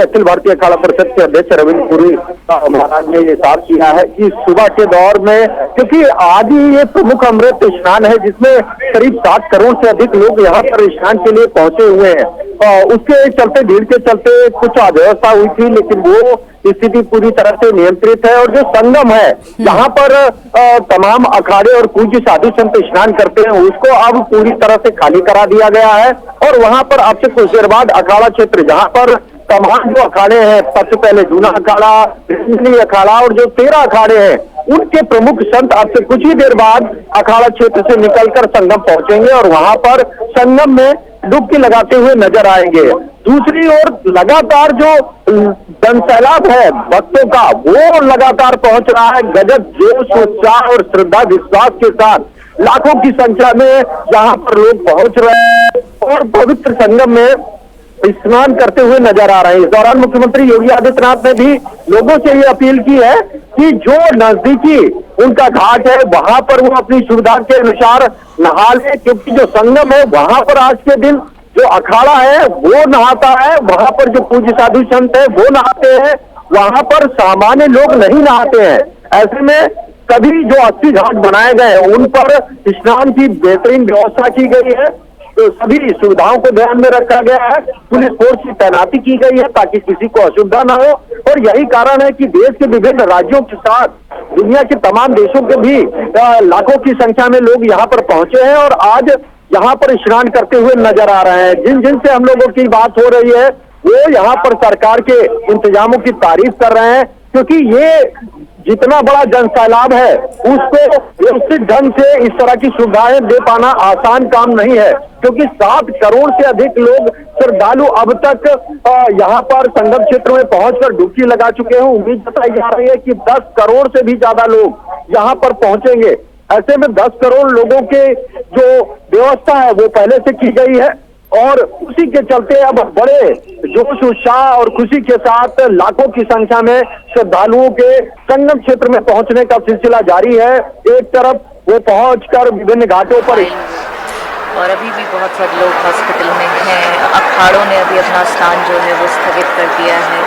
अखिल भारतीय अखाड़ा परिषद के अध्यक्ष रविंद्र पुरी महाराज ने ये साफ किया है कि सुबह के दौर में, क्योंकि आज ही ये प्रमुख अमृत स्नान है जिसमें करीब 7 करोड़ से अधिक लोग यहाँ पर स्नान के लिए पहुंचे हुए हैं। उसके चलते, भीड़ के चलते कुछ अव्यवस्था हुई थी, लेकिन वो स्थिति पूरी तरह से नियंत्रित है। और जो संगम है जहाँ पर तमाम अखाड़े और पूज्य साधु संत स्नान करते हैं, उसको अब पूरी तरह से खाली करा दिया गया है। और वहां पर अब से कुछ देर बाद अखाड़ा क्षेत्र, जहाँ पर तमाम जो अखाड़े हैं, सबसे पहले जूना अखाड़ा, अखाड़ा और जो 13 अखाड़े हैं, उनके प्रमुख संत अब से कुछ ही देर बाद अखाड़ा क्षेत्र से निकलकर संगम पहुंचेंगे और वहां पर संगम में डुबकी लगाते हुए नजर आएंगे। दूसरी ओर लगातार जो जनसैलाब है भक्तों का, वो लगातार पहुंच रहा है। गजब जोश, उत्साह और श्रद्धा विश्वास के साथ लाखों की संख्या में यहाँ पर लोग पहुंच रहे हैं और पवित्र संगम में स्नान करते हुए नजर आ रहे हैं। इस दौरान मुख्यमंत्री योगी आदित्यनाथ ने भी लोगों से ये अपील की है कि जो नजदीकी उनका घाट है वहां पर वो अपनी सुविधा के अनुसार नहा ले, क्योंकि जो संगम है वहां पर आज के दिन जो अखाड़ा है वो नहाता है, वहां पर जो पूज्य साधु संत है वो नहाते हैं, वहां पर सामान्य लोग नहीं नहाते हैं। ऐसे में सभी जो 80 घाट बनाए गए हैं उन पर स्नान की बेहतरीन व्यवस्था की गई है। तो सभी सुविधाओं को ध्यान में रखा गया है, पुलिस फोर्स की तैनाती की गई है ताकि किसी को असुविधा ना हो। और यही कारण है कि देश के विभिन्न राज्यों के साथ दुनिया के तमाम देशों के भी लाखों की संख्या में लोग यहाँ पर पहुंचे हैं और आज यहाँ पर स्नान करते हुए नजर आ रहे हैं। जिन जिन से हम लोगों की बात हो रही है वो यहाँ पर सरकार के इंतजामों की तारीफ कर रहे हैं, क्योंकि ये जितना बड़ा जनसैलाब है उसको व्यवस्थित ढंग से इस तरह की सुविधाएं दे पाना आसान काम नहीं है, क्योंकि 7 करोड़ से अधिक लोग श्रद्धालु अब तक यहाँ पर संगम क्षेत्र में पहुंचकर डुबकी लगा चुके हैं। उम्मीद जताई जा रही है कि 10 करोड़ से भी ज्यादा लोग यहाँ पर पहुंचेंगे। ऐसे में 10 करोड़ लोगों के जो व्यवस्था है वो पहले से की गई है और उसी के चलते अब बड़े जोश, उत्साह और खुशी के साथ लाखों की संख्या में श्रद्धालुओं के संगम क्षेत्र में पहुंचने का सिलसिला जारी है। एक तरफ वो पहुंचकर विभिन्न घाटों पर, और अभी भी बहुत सारे लोग हॉस्पिटल में हैं। अखाड़ों ने अभी अपना स्नान जो है वो स्थगित कर दिया है।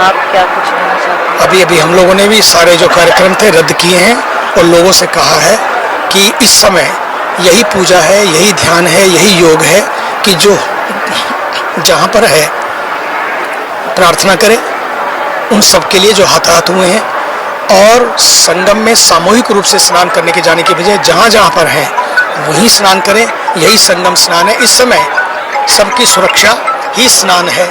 आप क्या कुछ कहना चाहते हैं? अभी हम लोगों ने भी सारे जो कार्यक्रम थे रद्द किए हैं और लोगों से कहा है कि इस समय यही पूजा है, यही ध्यान है, यही योग है कि जो जहाँ पर है प्रार्थना करें उन सब के लिए जो हताहत हुए हैं, और संगम में सामूहिक रूप से स्नान करने के जाने के बजाय जहाँ जहाँ पर हैं वहीं स्नान करें। यही संगम स्नान है। इस समय सबकी सुरक्षा ही स्नान है।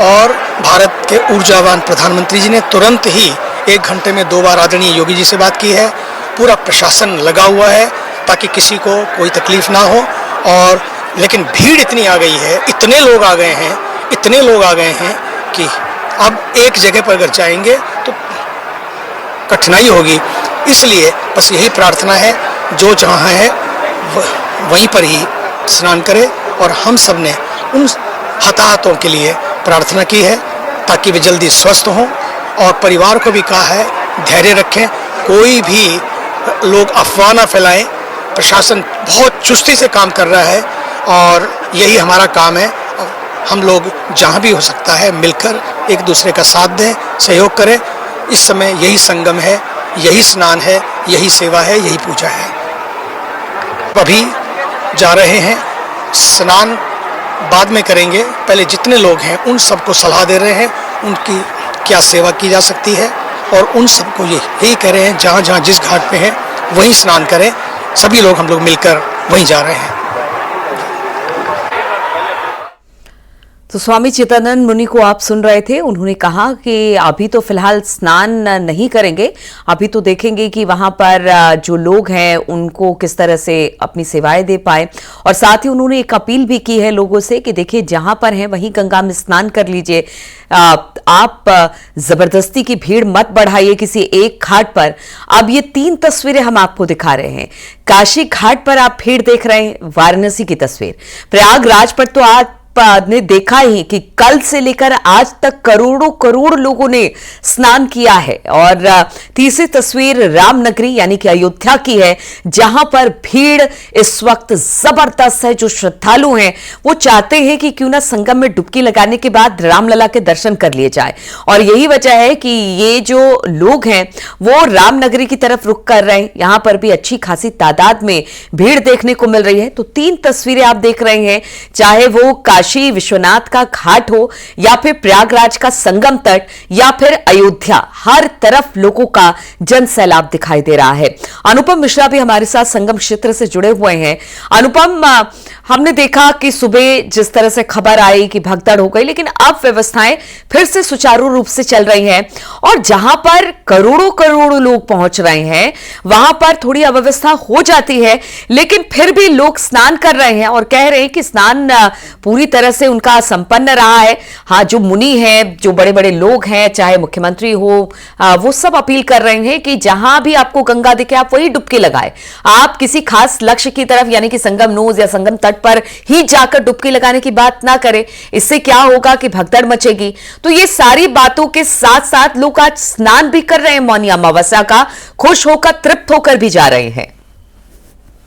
और भारत के ऊर्जावान प्रधानमंत्री जी ने तुरंत ही 1 घंटे में 2 बार आदरणीय योगी जी से बात की है। पूरा प्रशासन लगा हुआ है ताकि किसी को कोई तकलीफ ना हो। और लेकिन भीड़ इतनी आ गई है, इतने लोग आ गए हैं कि अब एक जगह पर अगर जाएंगे तो कठिनाई होगी। इसलिए बस यही प्रार्थना है, जो जहाँ है वहीं पर ही स्नान करें। और हम सब ने उन हताहतों के लिए प्रार्थना की है ताकि वे जल्दी स्वस्थ हों, और परिवार को भी कहा है धैर्य रखें, कोई भी लोग अफवाह न फैलाएं। प्रशासन बहुत चुस्ती से काम कर रहा है और यही हमारा काम है। हम लोग जहाँ भी हो सकता है मिलकर एक दूसरे का साथ दें, सहयोग करें। इस समय यही संगम है, यही स्नान है, यही सेवा है, यही पूजा है। अभी जा रहे हैं, स्नान बाद में करेंगे। पहले जितने लोग हैं उन सबको सलाह दे रहे हैं उनकी क्या सेवा की जा सकती है, और उन सबको यही कह रहे हैं जहाँ जहाँ जिस घाट पे हैं वहीं स्नान करें। सभी लोग हम लोग मिलकर वहीं जा रहे हैं। तो स्वामी चिदानंद मुनि को आप सुन रहे थे। उन्होंने कहा कि अभी तो फिलहाल स्नान नहीं करेंगे, अभी तो देखेंगे कि वहां पर जो लोग हैं उनको किस तरह से अपनी सेवाएं दे पाए। और साथ ही उन्होंने एक अपील भी की है लोगों से कि देखिए जहां पर हैं वहीं गंगा में स्नान कर लीजिए, आप जबरदस्ती की भीड़ मत बढ़ाइए किसी एक घाट पर। अब ये 3 तस्वीरें हम आपको दिखा रहे हैं। काशी घाट पर आप भीड़ देख रहे हैं, वाराणसी की तस्वीर। प्रयागराज पर तो आज आपने देखा ही कि कल से लेकर आज तक करोड़ों करोड़ लोगों ने स्नान किया है। और तीसरी तस्वीर रामनगरी यानी कि अयोध्या की है, जहां पर भीड़ इस वक्त जबरदस्त है। जो श्रद्धालु हैं वो चाहते हैं कि क्यों ना संगम में डुबकी लगाने के बाद रामलला के दर्शन कर लिए जाए, और यही वजह है कि ये जो लोग हैं वो रामनगरी की तरफ रुख कर रहे हैं। यहां पर भी अच्छी खासी तादाद में भीड़ देखने को मिल रही है। तो तीन तस्वीरें आप देख रहे हैं, चाहे वो काशी विश्वनाथ का घाट हो या फिर प्रयागराज का संगम तट या फिर अयोध्या, हर तरफ लोगों का जन सैलाब दिखाई दे रहा है। अनुपम मिश्रा भी हमारे साथ संगम क्षेत्र से जुड़े हुए हैं। अनुपम, हमने देखा कि सुबह जिस तरह से खबर आई कि भगदड़ हो गई, लेकिन अब व्यवस्थाएं फिर से सुचारू रूप से चल रही हैं, और जहां पर करोड़ों करोड़ों लोग पहुंच रहे हैं वहां पर थोड़ी अव्यवस्था हो जाती है, लेकिन फिर भी लोग स्नान कर रहे हैं और कह रहे हैं कि स्नान पूरी तरह से उनका संपन्न रहा है। हाँ, जो मुनि हैं, जो बड़े बड़े लोग हैं, चाहे मुख्यमंत्री हो, वो सब अपील कर रहे हैं कि जहां भी आपको गंगा दिखे आप वही डुबकी लगाए। आप किसी खास लक्ष्य की तरफ यानी कि संगम नोज या संगम तट पर ही जाकर डुबकी लगाने की बात ना करें, इससे क्या होगा कि भगदड़ मचेगी। तो ये सारी बातों के साथ साथ लोग आज स्नान भी कर रहे हैं मौनी अमावस्या का, खुश होकर तृप्त होकर भी जा रहे हैं।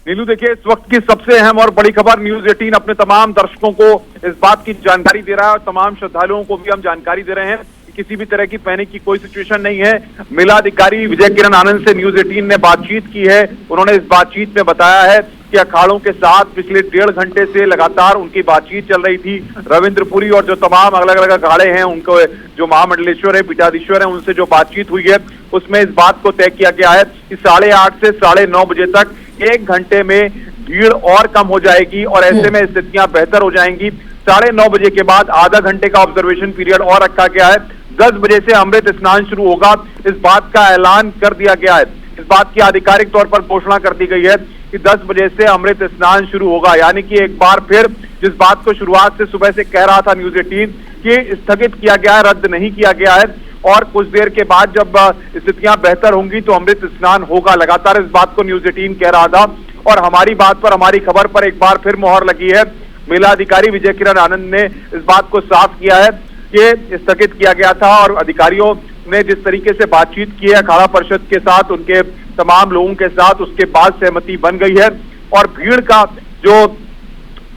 नीलू, देखिए, इस वक्त की सबसे अहम और बड़ी खबर, न्यूज 18 अपने तमाम दर्शकों को इस बात की जानकारी दे रहा है और तमाम श्रद्धालुओं को भी हम जानकारी दे रहे हैं कि किसी भी तरह की पैनिक की कोई सिचुएशन नहीं है। मेलाधिकारी विजय किरण आनंद से न्यूज 18 ने बातचीत की है। उन्होंने इस बातचीत में बताया है कि अखाड़ों के साथ पिछले 1.5 घंटे से लगातार उनकी बातचीत चल रही थी। रविंद्रपुरी और जो तमाम अलग अलग अखाड़े हैं, उनको जो महामंडलेश्वर है, पीठाधीश्वर है, उनसे जो बातचीत हुई है उसमें इस बात को तय किया गया है कि 8:30 से 9:30 बजे तक 1 घंटे में भीड़ और कम हो जाएगी और ऐसे में स्थितियां बेहतर हो जाएंगी। 9:30 बजे के बाद आधा घंटे का ऑब्जर्वेशन पीरियड और रखा गया है। 10 बजे से अमृत स्नान शुरू होगा, इस बात का ऐलान कर दिया गया है। इस बात की आधिकारिक तौर पर घोषणा कर दी गई है कि 10 बजे से अमृत स्नान शुरू होगा, यानी कि एक बार फिर जिस बात को शुरुआत से सुबह से कह रहा था न्यूज 18 कि स्थगित किया गया है, रद्द नहीं किया गया है, और कुछ देर के बाद जब स्थितियां बेहतर होंगी तो अमृत स्नान होगा। लगातार इस बात को न्यूज 18 कह रहा था और हमारी बात पर, हमारी खबर पर एक बार फिर मोहर लगी है। मेलाधिकारी विजय किरण आनंद ने इस बात को साफ किया है कि स्थगित किया गया था और अधिकारियों ने जिस तरीके से बातचीत की है अखाड़ा परिषद के साथ, उनके तमाम लोगों के साथ, उसके बाद सहमति बन गई है। और भीड़ का जो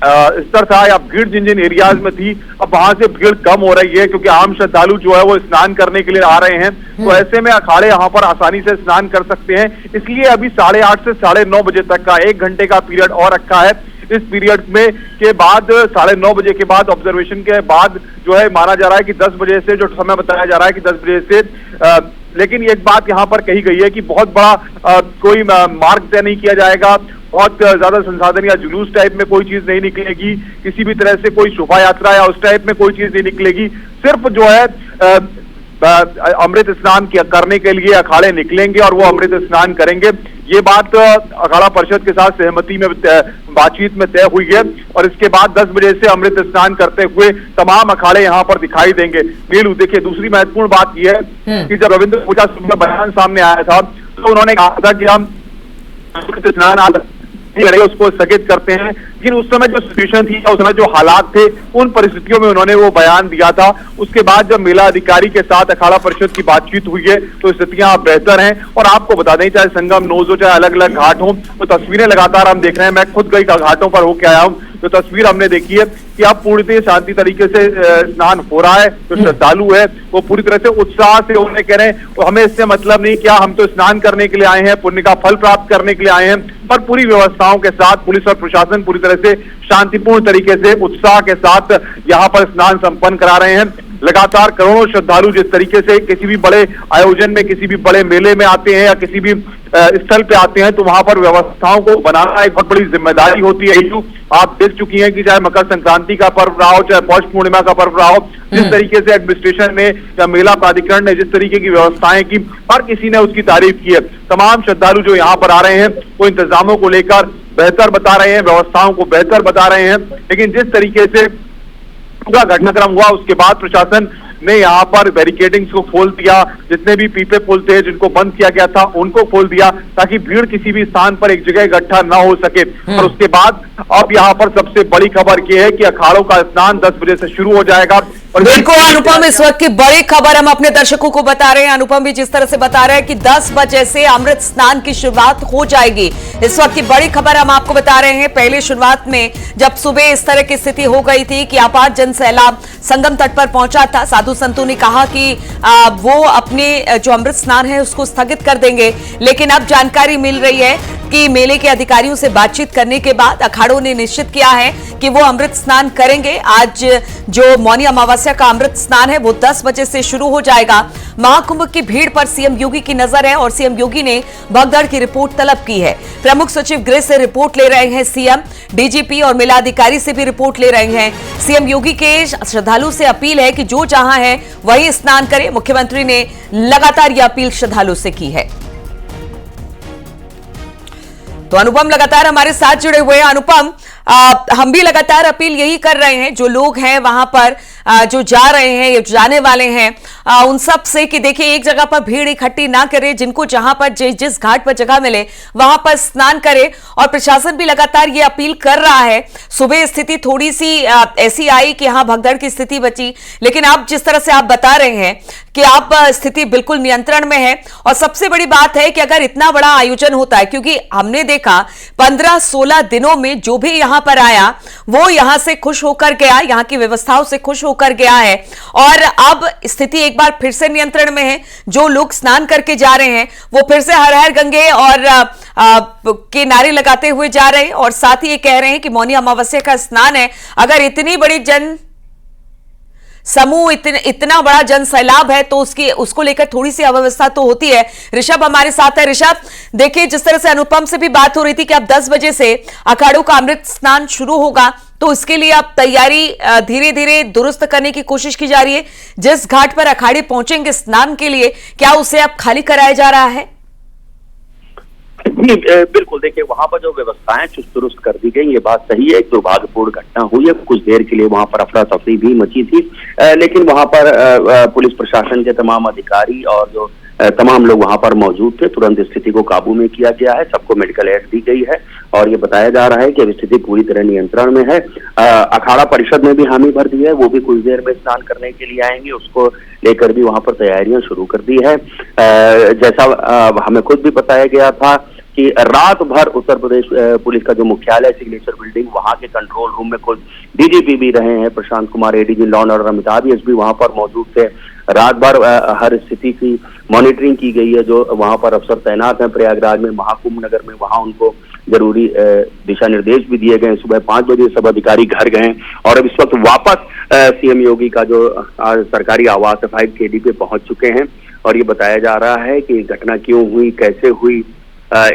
स्तर था या भीड़ जिन जिन एरियाज में थी, अब वहां से भीड़ कम हो रही है क्योंकि आम श्रद्धालु जो है वो स्नान करने के लिए आ रहे हैं। तो ऐसे में अखाड़े यहाँ पर आसानी से स्नान कर सकते हैं, इसलिए अभी 8:30 से 9:30 बजे तक का 1 घंटे का पीरियड और रखा है। इस पीरियड में के बाद 9:30 बजे के बाद ऑब्जर्वेशन के बाद जो है माना जा रहा है कि 10 बजे से जो समय बताया जा रहा है कि 10 बजे से लेकिन एक बात यहाँ पर कही गई है कि बहुत बड़ा कोई मार्ग तय नहीं किया जाएगा, बहुत ज्यादा संसाधन या जुलूस टाइप में कोई चीज नहीं निकलेगी, किसी भी तरह से कोई शोभा यात्रा या उस टाइप में कोई चीज नहीं निकलेगी। सिर्फ जो है अमृत स्नान करने के लिए अखाड़े निकलेंगे और वो अमृत स्नान करेंगे। ये बात अखाड़ा परिषद के साथ सहमति में बातचीत में तय हुई है और इसके बाद 10 बजे से अमृत स्नान करते हुए तमाम अखाड़े यहाँ पर दिखाई देंगे। नीलू, देखिए, दूसरी महत्वपूर्ण बात यह है कि जब रविंद्र पूजा सुबह बयान सामने आया था तो उन्होंने कहा था कि हम अमृत स्नान उसको स्थगित करते हैं, लेकिन उस समय जो सिचुएशन थी, उस समय जो हालात थे, उन परिस्थितियों में उन्होंने वो बयान दिया था। उसके बाद जब मेला अधिकारी के साथ अखाड़ा परिषद की बातचीत हुई है तो स्थितियां अब बेहतर हैं। और आपको बता दें, चाहे संगम नोज हो, चाहे अलग अलग घाट हो, तो तस्वीरें लगातार हम देख रहे हैं। मैं खुद कई घाटों पर होके आया हूँ, जो तस्वीर हमने देखी है कि अब पूरी शांति तरीके से स्नान हो रहा है। जो श्रद्धालु है वो पूरी तरह से उत्साह से उन्हें कह रहे हैं तो हमें इससे मतलब नहीं, क्या हम तो स्नान करने के लिए आए हैं, पुण्य का फल प्राप्त करने के लिए आए हैं। पर पूरी व्यवस्थाओं के साथ पुलिस और प्रशासन पूरी तरह से शांतिपूर्ण तरीके से उत्साह के साथ यहाँ पर स्नान संपन्न करा रहे हैं। लगातार करोड़ों श्रद्धालु जिस तरीके से किसी भी बड़े आयोजन में, किसी भी बड़े मेले में आते हैं या किसी भी स्थल पे आते हैं तो वहां पर व्यवस्थाओं को बनाना एक बहुत बड़ी जिम्मेदारी होती है। आप देख चुकी हैं कि चाहे मकर संक्रांति का पर्व रहा हो, चाहे पौष पूर्णिमा का पर्व रहा हो, जिस तरीके से एडमिनिस्ट्रेशन ने या मेला प्राधिकरण ने जिस तरीके की व्यवस्थाएं की, हर किसी ने उसकी तारीफ की है। तमाम श्रद्धालु जो यहाँ पर आ रहे हैं वो इंतजामों को लेकर बेहतर बता रहे हैं, व्यवस्थाओं को बेहतर बता रहे हैं, लेकिन जिस तरीके से पूरा घटनाक्रम हुआ उसके बाद प्रशासन ने यहाँ पर बैरिकेडिंग्स को खोल दिया, जितने भी पीपे पुल थे जिनको बंद किया गया था उनको खोल दिया ताकि भीड़ किसी भी स्थान पर एक जगह इकट्ठा ना हो सके। और उसके बाद अब यहाँ पर सबसे बड़ी खबर यह है कि अखाड़ों का स्नान 10 बजे से शुरू हो जाएगा। और बिल्कुल अनुपम, इस वक्त की बड़ी खबर हम अपने दर्शकों को बता रहे हैं। अनुपम भी जिस तरह से बता रहे हैं कि 10 बजे से अमृत स्नान की शुरुआत हो जाएगी। इस वक्त की बड़ी खबर हम आपको बता रहे हैं। पहले शुरुआत में जब सुबह इस तरह की स्थिति हो गई थी कि अपार जन सैलाब संगम तट पर पहुंचा था, साधु संतों ने कहा कि वो अपने जो अमृत स्नान है उसको स्थगित कर देंगे। लेकिन अब जानकारी मिल रही है कि मेले के अधिकारियों से बातचीत करने के बाद अखाड़ों ने निश्चित किया है कि वो अमृत स्नान करेंगे। आज जो मौनी अमावस्या का अमृत स्नान है वो 10 बजे से शुरू हो जाएगा। महाकुंभ की भीड़ पर सीएम योगी की नजर है और सीएम योगी ने भगदड़ की रिपोर्ट तलब की है। प्रमुख सचिव गृह से रिपोर्ट ले रहे हैं सीएम, डीजीपी और मेलाधिकारी से भी रिपोर्ट ले रहे हैं। सीएम योगी के श्रद्धालु से अपील है कि जो जहां है वहीं स्नान करे। मुख्यमंत्री ने लगातार यह अपील श्रद्धालु से की है। तो अनुपम लगातार हमारे साथ जुड़े हुए हैं। अनुपम, हम भी लगातार अपील यही कर रहे हैं जो लोग हैं वहां पर जो जा रहे हैं या जाने वाले हैं उन सब से कि देखिए एक जगह पर भीड़ इकट्ठी ना करें, जिनको जहां पर जिस घाट पर जगह मिले वहां पर स्नान करें। और प्रशासन भी लगातार ये अपील कर रहा है। सुबह स्थिति थोड़ी सी ऐसी आई कि हाँ भगदड़ की स्थिति बची, लेकिन अब जिस तरह से आप बता रहे हैं कि आप स्थिति बिल्कुल नियंत्रण में है। और सबसे बड़ी बात है कि अगर इतना बड़ा आयोजन होता है, क्योंकि हमने देखा 15-16 दिनों में जो भी यहां पर आया वो यहां से खुश होकर गया, यहां की व्यवस्थाओं से खुश होकर गया है। और अब स्थिति एक बार फिर से नियंत्रण में है। जो लोग स्नान करके जा रहे हैं वो फिर से हर हर गंगे और के नारे लगाते हुए जा रहे हैं और साथ ही ये कह रहे हैं कि मौनी अमावस्या का स्नान है। अगर इतनी बड़ी जन समूह इतना बड़ा जन सैलाब है तो उसको लेकर थोड़ी सी अव्यवस्था तो होती है। ऋषभ हमारे साथ है। ऋषभ, देखिए जिस तरह से अनुपम से भी बात हो रही थी कि अब 10 बजे से अखाड़ों का अमृत स्नान शुरू होगा, तो इसके लिए अब तैयारी धीरे धीरे दुरुस्त करने की कोशिश की जा रही है। जिस घाट पर अखाड़े पहुंचेंगे स्नान के लिए, क्या उसे अब खाली कराया जा रहा है? बिल्कुल, देखिए वहां पर जो व्यवस्थाएं चुस्त दुरुस्त कर दी गई, ये बात सही है। एक दुर्भाग्यपूर्ण घटना हुई है, कुछ देर के लिए वहां पर अफरा तफरी भी मची थी, लेकिन वहां पर पुलिस प्रशासन के तमाम अधिकारी और जो तमाम लोग वहां पर मौजूद थे, तुरंत स्थिति को काबू में किया गया है। सबको मेडिकल एड दी गई है और ये बताया जा रहा है कि अब स्थिति पूरी तरह नियंत्रण में है। अखाड़ा परिषद ने भी हामी भर दी है, वो भी कुछ देर में स्नान करने के लिए आएंगे, उसको लेकर भी वहां पर तैयारियां शुरू कर दी है। जैसा हमें खुद भी बताया गया था कि रात भर उत्तर प्रदेश पुलिस का जो मुख्यालय सिग्नेचर बिल्डिंग, वहां के कंट्रोल रूम में खुद डीजीपी भी रहे हैं Prashant Kumar, ADG law and order Amitabh SP वहां पर मौजूद थे। रात भर हर स्थिति की मॉनिटरिंग की गई है। जो वहां पर अफसर तैनात हैं प्रयागराज में, महाकुंभ नगर में, वहां उनको जरूरी दिशा निर्देश भी दिए गए। सुबह 5 बजे सब अधिकारी घर गए और अब इस वक्त वापस सीएम योगी का जो सरकारी आवास है 5 KD पे पहुंच चुके हैं। और ये बताया जा रहा है कि घटना क्यों हुई, कैसे हुई,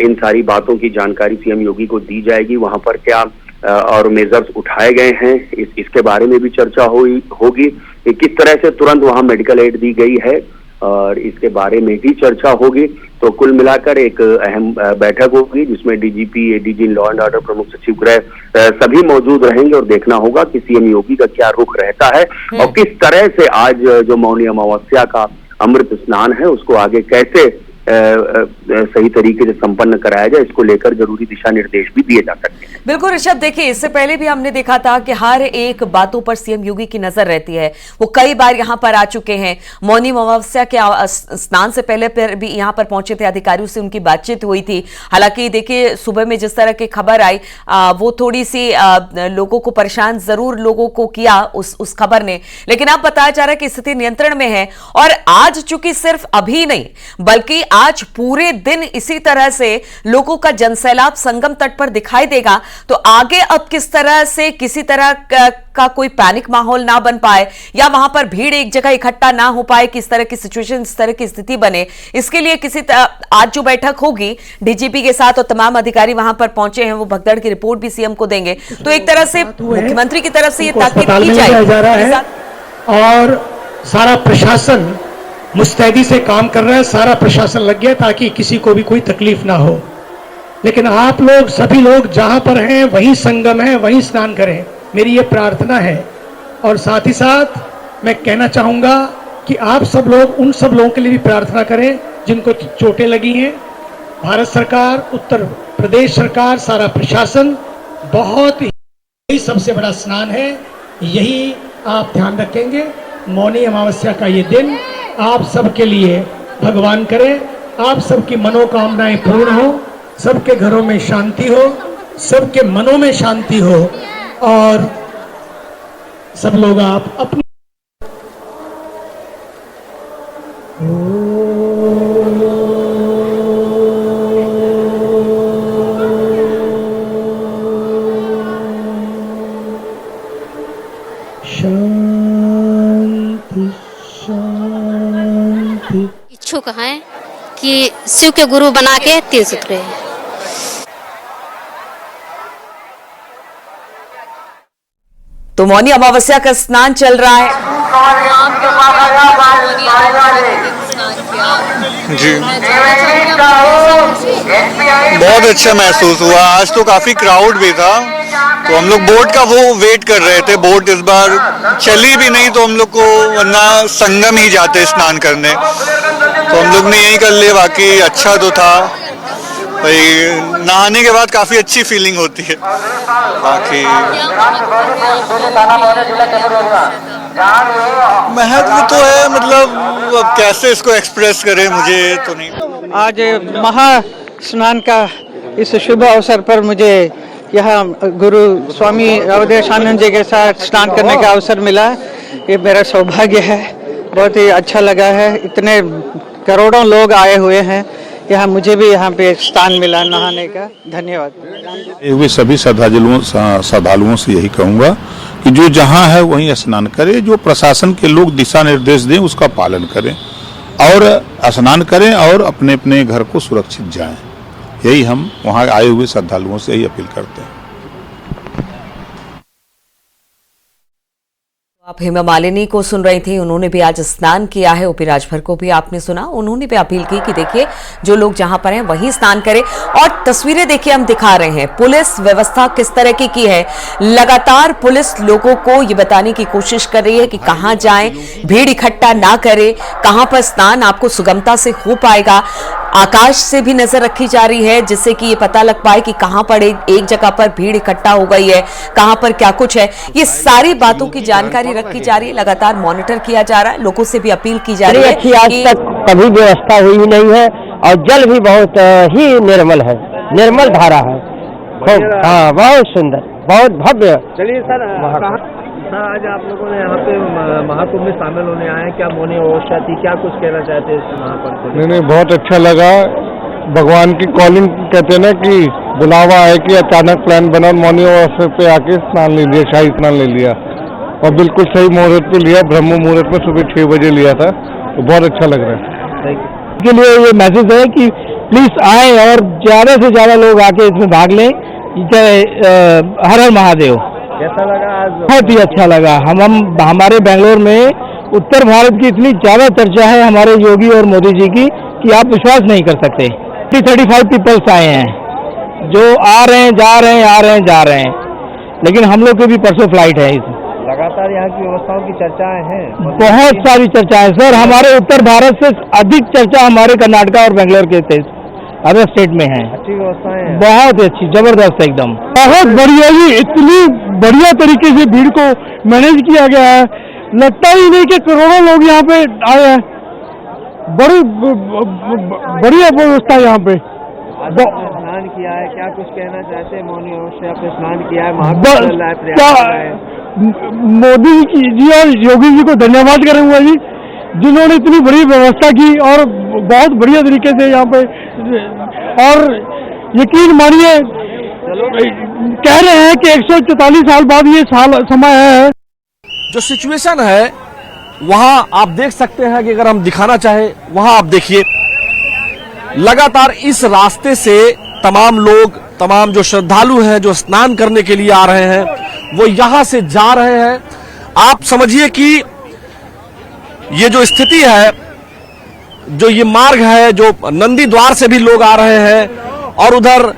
इन सारी बातों की जानकारी सीएम योगी को दी जाएगी। वहां पर क्या और मेजर्स उठाए गए हैं इसके बारे में भी चर्चा होगी। किस तरह से तुरंत वहां मेडिकल एड दी गई है और इसके बारे में भी चर्चा होगी। तो कुल मिलाकर एक अहम बैठक होगी जिसमें DGP, ADG law and order, प्रमुख सचिव गृह सभी मौजूद रहेंगे और देखना होगा कि सीएम योगी का क्या रुख रहता है और किस तरह से आज जो मौनी अमावस्या का अमृत स्नान है उसको आगे कैसे सही तरीके से संपन्न कराया जाए, इसको लेकर जरूरी दिशा निर्देश भी दिए जा सकते हैं। बिल्कुल ऋषभ, देखिए इससे पहले भी हमने देखा था कि हर एक बातों पर सीएम योगी की नजर रहती है। वो कई बार यहां पर आ चुके हैं। मौनी अमावस्या के स्नान से पहले भी यहां पर पहुंचे थे, अधिकारियों से उनकी बातचीत हुई थी। हालांकि देखिए सुबह में जिस तरह की खबर आई वो थोड़ी सी लोगों को परेशान जरूर लोगों को किया उस खबर ने, लेकिन अब बताया जा रहा है कि स्थिति नियंत्रण में है। और आज चूंकि सिर्फ अभी नहीं बल्कि आज पूरे दिन इसी तरह से लोगों का जनसैलाब संगम तट पर दिखाई देगा, तो आगे अब किस तरह से किसी तरह का कोई पैनिक माहौल ना बन पाए या वहां पर भीड़ एक जगह इकट्ठा ना हो पाए, किस तरह की सिचुएशन, इस तरह की स्थिति बने, इसके लिए आज जो बैठक होगी डीजीपी के साथ और तमाम अधिकारी वहां पर पहुंचे हैं, वो भगदड़ की रिपोर्ट भी सीएम को देंगे। तो एक तरह से मुख्यमंत्री की तरफ से ये ताकीद की जाएगी और सारा प्रशासन मुस्तैदी से काम कर रहा है, सारा प्रशासन लग गया ताकि किसी को भी कोई तकलीफ ना हो। लेकिन आप लोग सभी लोग जहां पर हैं वहीं संगम है, वहीं स्नान करें, मेरी ये प्रार्थना है। और साथ ही साथ मैं कहना चाहूँगा कि आप सब लोग उन सब लोगों के लिए भी प्रार्थना करें जिनको चोटें लगी हैं। भारत सरकार, उत्तर प्रदेश सरकार, सारा प्रशासन, बहुत ही सबसे बड़ा स्नान है, यही आप ध्यान रखेंगे। मौनी अमावस्या का ये दिन आप सबके लिए भगवान करे, आप सबकी मनोकामनाएं पूर्ण हो, सबके घरों में शांति हो, सबके मनों में शांति हो और सब लोग आप अपनी इच्छुक हैं कि शिव के गुरु बना के तीर्थ उतरे। तो मौनी अमावस्या का स्नान चल रहा है जी। बहुत अच्छा महसूस हुआ। आज तो काफी क्राउड भी था, तो हम लोग बोट का वो वेट कर रहे थे। बोट इस बार चली भी नहीं, तो हम लोग को, वरना संगम ही जाते स्नान करने, तो हम लोग ने यही कर लिया। बाकी अच्छा तो था भाई, नहाने के बाद काफी अच्छी फीलिंग होती है। बाकी महत्व तो है, मतलब अब कैसे इसको एक्सप्रेस करें मुझे तो नहीं। आज महा स्नान का इस शुभ अवसर पर मुझे यहाँ गुरु स्वामी अवधेशानंद जी के साथ स्नान करने का अवसर मिला। ये मेरा सौभाग्य है, बहुत ही अच्छा लगा है। इतने करोड़ों लोग आए हुए हैं यहाँ, मुझे भी यहाँ पे स्थान मिला नहाने का। धन्यवाद। वे सभी श्रद्धालुओं से यही कहूँगा कि जो जहाँ है वहीं स्नान करे, जो प्रशासन के लोग दिशा निर्देश दें उसका पालन करें और स्नान करें और अपने अपने घर को सुरक्षित जाएं। यही हम वहाँ आए हुए श्रद्धालुओं से यही अपील करते हैं। आप हेमा मालिनी को सुन रही थी, उन्होंने भी आज स्नान किया है। ओपी राजभर को भी आपने सुना, उन्होंने भी अपील की कि देखिए जो लोग जहां पर हैं वहीं स्नान करें। और तस्वीरें देखिए हम दिखा रहे हैं, पुलिस व्यवस्था किस तरह की है। लगातार पुलिस लोगों को ये बताने की कोशिश कर रही है कि कहां जाएं, भीड़ इकट्ठा ना करें, कहां पर स्नान आपको सुगमता से हो पाएगा। आकाश से भी नजर रखी जा रही है जिससे कि ये पता लग पाए कि कहां पर एक जगह पर भीड़ इकट्ठा हो गई है, कहां पर क्या कुछ है। ये सारी बातों की जानकारी रखी जा रही है, लगातार मॉनिटर किया जा रहा है, लोगों से भी अपील की जा रही है कि आज तक कभी व्यवस्था हुई नहीं है और जल भी बहुत ही निर्मल है, निर्मल धारा है। हाँ, बहुत सुंदर, बहुत भव्य। चलिए सर, आज आप लोगों ने यहाँ पे महाकुंभ में शामिल होने आए हैं, क्या मौनी अमावस्या थी, क्या कुछ कहना चाहते हैं इस महापर्व को? नहीं, बहुत अच्छा लगा। भगवान की कॉलिंग कहते हैं ना कि बुलावा है, कि अचानक प्लान बना, मौनी अमावस्या पे आके स्नान ले लिया, शाही स्नान ले लिया और बिल्कुल सही मुहूर्त पे लिया। ब्रह्म मुहूर्त में सुबह 6 बजे लिया था, तो बहुत अच्छा लग रहा है। के लिए ये मैसेज है कि प्लीज आए और ज्यादा से ज्यादा लोग आके इसमें भाग लें। हर हर महादेव। कैसा लगा आज? बहुत ही अच्छा लगा। हमारे बेंगलोर में उत्तर भारत की इतनी ज्यादा चर्चा है हमारे योगी और मोदी जी की कि आप विश्वास नहीं कर सकते। 35 पीपल्स आए हैं जो आ रहे हैं, जा रहे हैं, आ रहे हैं, जा रहे हैं, लेकिन हम लोग की भी परसों फ्लाइट है। लगातार यहाँ की व्यवस्थाओं की चर्चाएं हैं, बहुत सारी चर्चाएं सर। हमारे उत्तर भारत से अधिक चर्चा हमारे कर्नाटका और बेंगलोर के अदर स्टेट में है। अच्छी व्यवस्थाएं हैं, बहुत अच्छी, जबरदस्त एकदम, बहुत बढ़िया जी। इतनी बढ़िया तरीके से भीड़ को मैनेज किया गया है, लगता ही नहीं कि करोड़ों लोग यहाँ पे आए हैं। बड़ी बढ़िया व्यवस्था यहाँ पे। स्नान किया है, क्या कुछ कहना चाहते हैं? मौनी अमावस्या पे स्नान किया है, मोदी जी और योगी जी को धन्यवाद करूंगा जी, जिन्होंने इतनी बड़ी व्यवस्था की और बहुत बढ़िया तरीके से यहाँ पे। और यकीन मानिए, कह रहे हैं कि 144 साल बाद ये समय है। जो सिचुएशन है वहां आप देख सकते हैं कि अगर हम दिखाना चाहे वहां आप देखिए, लगातार इस रास्ते से तमाम लोग, तमाम जो श्रद्धालु हैं जो स्नान करने के लिए आ रहे हैं, वो यहां से जा रहे हैं। आप समझिए कि ये जो स्थिति है, जो ये मार्ग है, जो नंदी द्वार से भी लोग आ रहे हैं और उधर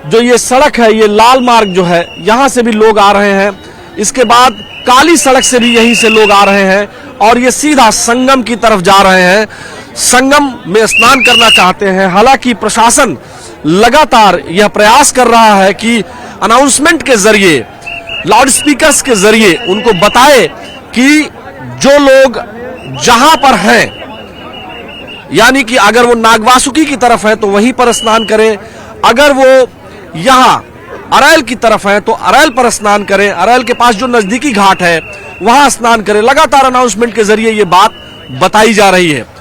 जो ये सड़क है, ये लाल मार्ग जो है, यहां से भी लोग आ रहे हैं। इसके बाद काली सड़क से भी यहीं से लोग आ रहे हैं और ये सीधा संगम की तरफ जा रहे हैं, संगम में स्नान करना चाहते हैं। हालांकि प्रशासन लगातार यह प्रयास कर रहा है कि अनाउंसमेंट के जरिए, लाउड स्पीकर्स के जरिए उनको बताए कि जो लोग जहां पर हैं, यानी कि अगर वो नागवासुकी की तरफ है तो वहीं पर स्नान करें, अगर वो यहां अरैल की तरफ है तो अरैल पर स्नान करें, अरैल के पास जो नजदीकी घाट है वहां स्नान करें। लगातार अनाउंसमेंट के जरिए ये बात बताई जा रही है।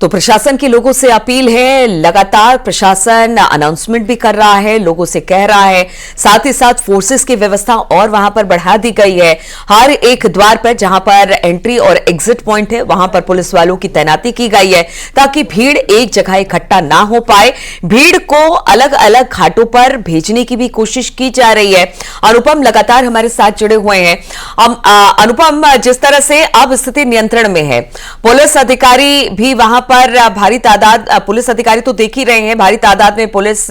तो प्रशासन की लोगों से अपील है, लगातार प्रशासन अनाउंसमेंट भी कर रहा है, लोगों से कह रहा है, साथ ही साथ फोर्सेस की व्यवस्था और वहां पर बढ़ा दी गई है। हर एक द्वार पर जहां पर एंट्री और एग्जिट पॉइंट है वहां पर पुलिस वालों की तैनाती की गई है ताकि भीड़ एक जगह इकट्ठा ना हो पाए। भीड़ को अलग अलग घाटों पर भेजने की भी कोशिश की जा रही है। अनुपम लगातार हमारे साथ जुड़े हुए हैं। अनुपम, जिस तरह से अब स्थिति नियंत्रण में है, पुलिस अधिकारी भी वहां पर भारी तादाद, पुलिस अधिकारी तो देख ही रहे हैं, भारी तादाद में पुलिस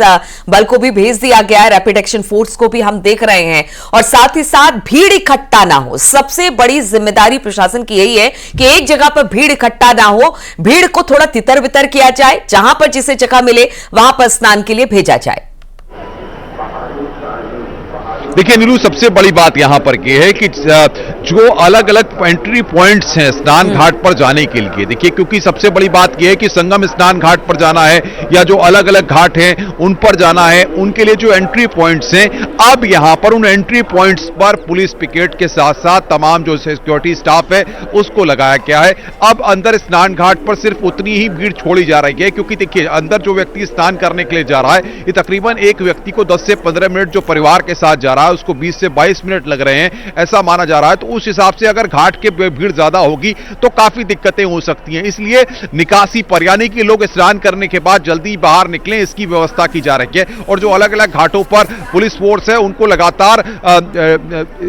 बल को भी भेज दिया गया है, रैपिड एक्शन फोर्स को भी हम देख रहे हैं, और साथ ही साथ भीड़ इकट्ठा ना हो। सबसे बड़ी जिम्मेदारी प्रशासन की यही है कि एक जगह पर भीड़ इकट्ठा ना हो, भीड़ को थोड़ा तितर बितर किया जाए, जहां पर जिसे जगह मिले वहां पर स्नान के लिए भेजा जाए। देखिए नीलू, सबसे बड़ी बात यहां पर यह है कि जो अलग अलग एंट्री पॉइंट्स हैं स्नान घाट पर जाने के लिए, देखिए क्योंकि सबसे बड़ी बात यह है कि संगम स्नान घाट पर जाना है या जो अलग अलग घाट हैं उन पर जाना है, उनके लिए जो एंट्री पॉइंट्स हैं, अब यहां पर उन एंट्री पॉइंट्स पर पुलिस पिकेट के साथ साथ तमाम जो सिक्योरिटी स्टाफ है उसको लगाया गया है। अब अंदर स्नान घाट पर सिर्फ उतनी ही भीड़ छोड़ी जा रही है, क्योंकि देखिए अंदर जो व्यक्ति स्नान करने के लिए जा रहा है, ये तकरीबन एक व्यक्ति को 10 से 15 मिनट जो परिवार के साथ जा रहा है उसको 20 से 22 मिनट लग रहे हैं, ऐसा माना जा रहा है। तो उस हिसाब से अगर घाट के भीड़ ज्यादा होगी तो काफी दिक्कतें हो सकती हैं, इसलिए निकासी पर, यानी कि लोग स्नान करने के बाद जल्दी बाहर निकलें, इसकी व्यवस्था की जा रही है। और जो अलग अलग घाटों पर पुलिस फोर्स है उनको लगातार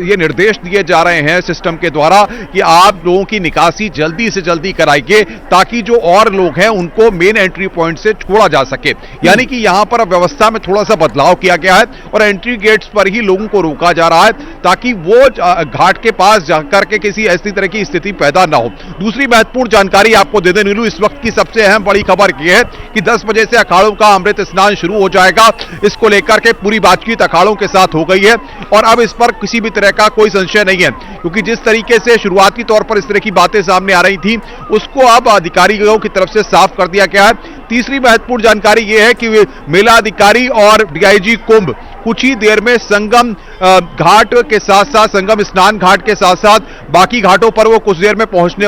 ये निर्देश दिए जा रहे हैं सिस्टम के द्वारा कि आप लोगों की निकासी जल्दी से जल्दी कराइए ताकि जो और लोग हैं उनको मेन एंट्री पॉइंट से छोड़ा जा सके। यानी कि यहां पर व्यवस्था में थोड़ा सा बदलाव किया गया है और एंट्री गेट्स पर ही लोगों को रोका जा रहा है ताकि वो घाट के पास जाकर के किसी ऐसी तरह की स्थिति पैदा ना हो। दूसरी महत्वपूर्ण जानकारी आपको दे दें नीलू, इस वक्त की सबसे अहम बड़ी खबर यह है कि 10 बजे से अखाड़ों का अमृत स्नान शुरू हो जाएगा। इसको लेकर के पूरी बातचीत अखाड़ों के साथ हो गई है और अब इस पर किसी भी तरह का कोई संशय नहीं है, क्योंकि जिस तरीके से शुरुआती तौर पर इस तरह की बातें सामने आ रही थी उसको अब अधिकारियों की तरफ से साफ कर दिया गया है। तीसरी महत्वपूर्ण जानकारी यह है कि मेला अधिकारी और डीआईजी कुंभ कुछ ही देर में संगम घाट के साथ साथ, संगम स्नान घाट के साथ साथ बाकी घाटों पर वो कुछ देर में पहुंचने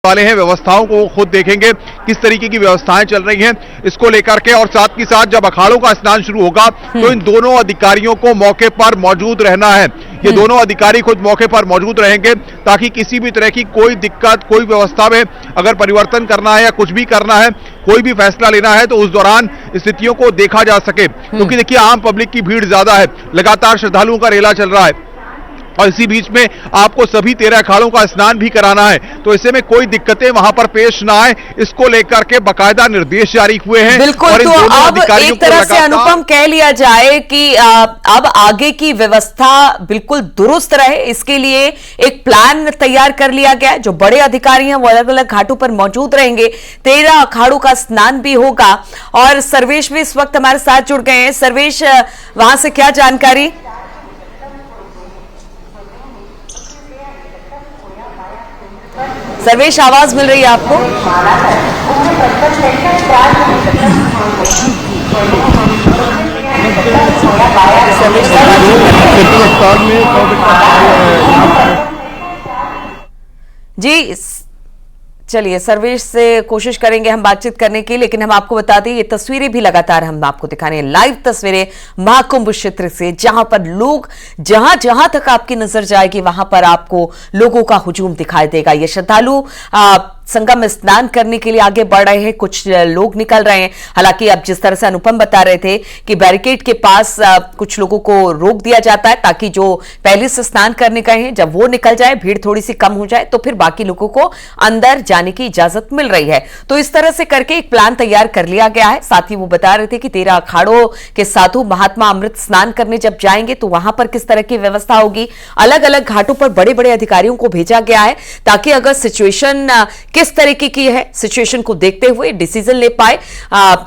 वाले हैं। व्यवस्थाओं को वो खुद देखेंगे किस तरीके की व्यवस्थाएं चल रही हैं इसको लेकर के, और साथ ही साथ जब अखाड़ों का स्नान शुरू होगा तो इन दोनों अधिकारियों को मौके पर मौजूद रहना है। ये दोनों अधिकारी खुद मौके पर मौजूद रहेंगे ताकि किसी भी तरह की कोई दिक्कत, कोई व्यवस्था में अगर परिवर्तन करना है या कुछ भी करना है, कोई भी फैसला लेना है तो उस दौरान स्थितियों को देखा जा सके। क्योंकि देखिए आम पब्लिक की भीड़ ज्यादा है, लगातार श्रद्धालुओं का रेला चल रहा है और इसी बीच में आपको सभी 13 अखाड़ों का स्नान भी कराना है, तो ऐसे में कोई दिक्कतें वहां पर पेश ना आए, इसको लेकर के बाकायदा निर्देश जारी हुए हैं। बिल्कुल, तो अब एक तरह से अनुपम कह लिया जाए कि अब आगे की व्यवस्था बिल्कुल दुरुस्त रहे, इसके लिए एक प्लान तैयार कर लिया गया है। जो बड़े अधिकारी हैं वो अलग अलग घाटों पर मौजूद रहेंगे, 13 अखाड़ों का स्नान भी होगा। और सर्वेश भी इस वक्त हमारे साथ जुड़ गए हैं। सर्वेश, वहां से क्या जानकारी? सर्वेश, आवाज मिल रही है आपको? जी चलिए, सर्वेश से कोशिश करेंगे हम बातचीत करने की, लेकिन हम आपको बता दें ये तस्वीरें भी लगातार हम आपको दिखाने, लाइव तस्वीरें महाकुंभ क्षेत्र से, जहां पर लोग जहां जहां तक आपकी नजर जाएगी वहां पर आपको लोगों का हुजूम दिखाई देगा। ये श्रद्धालु संगम स्नान करने के लिए आगे बढ़ रहे हैं, कुछ लोग निकल रहे हैं। हालांकि अब जिस तरह से अनुपम बता रहे थे कि बैरिकेड के पास कुछ लोगों को रोक दिया जाता है ताकि जो पहले से स्नान करने गए हैं जब वो निकल जाए, भीड़ थोड़ी सी कम हो जाए तो फिर बाकी लोगों को अंदर जाने की इजाजत मिल रही है। तो इस तरह से करके एक प्लान तैयार कर लिया गया है। साथ ही वो बता रहे थे कि 13 अखाड़ों के साधु महात्मा अमृत स्नान करने जब जाएंगे तो वहां पर किस तरह की व्यवस्था होगी। अलग अलग घाटों पर बड़े बड़े अधिकारियों को भेजा गया है ताकि अगर सिचुएशन किस तरीके की है, सिचुएशन को देखते हुए डिसीजन ले पाए,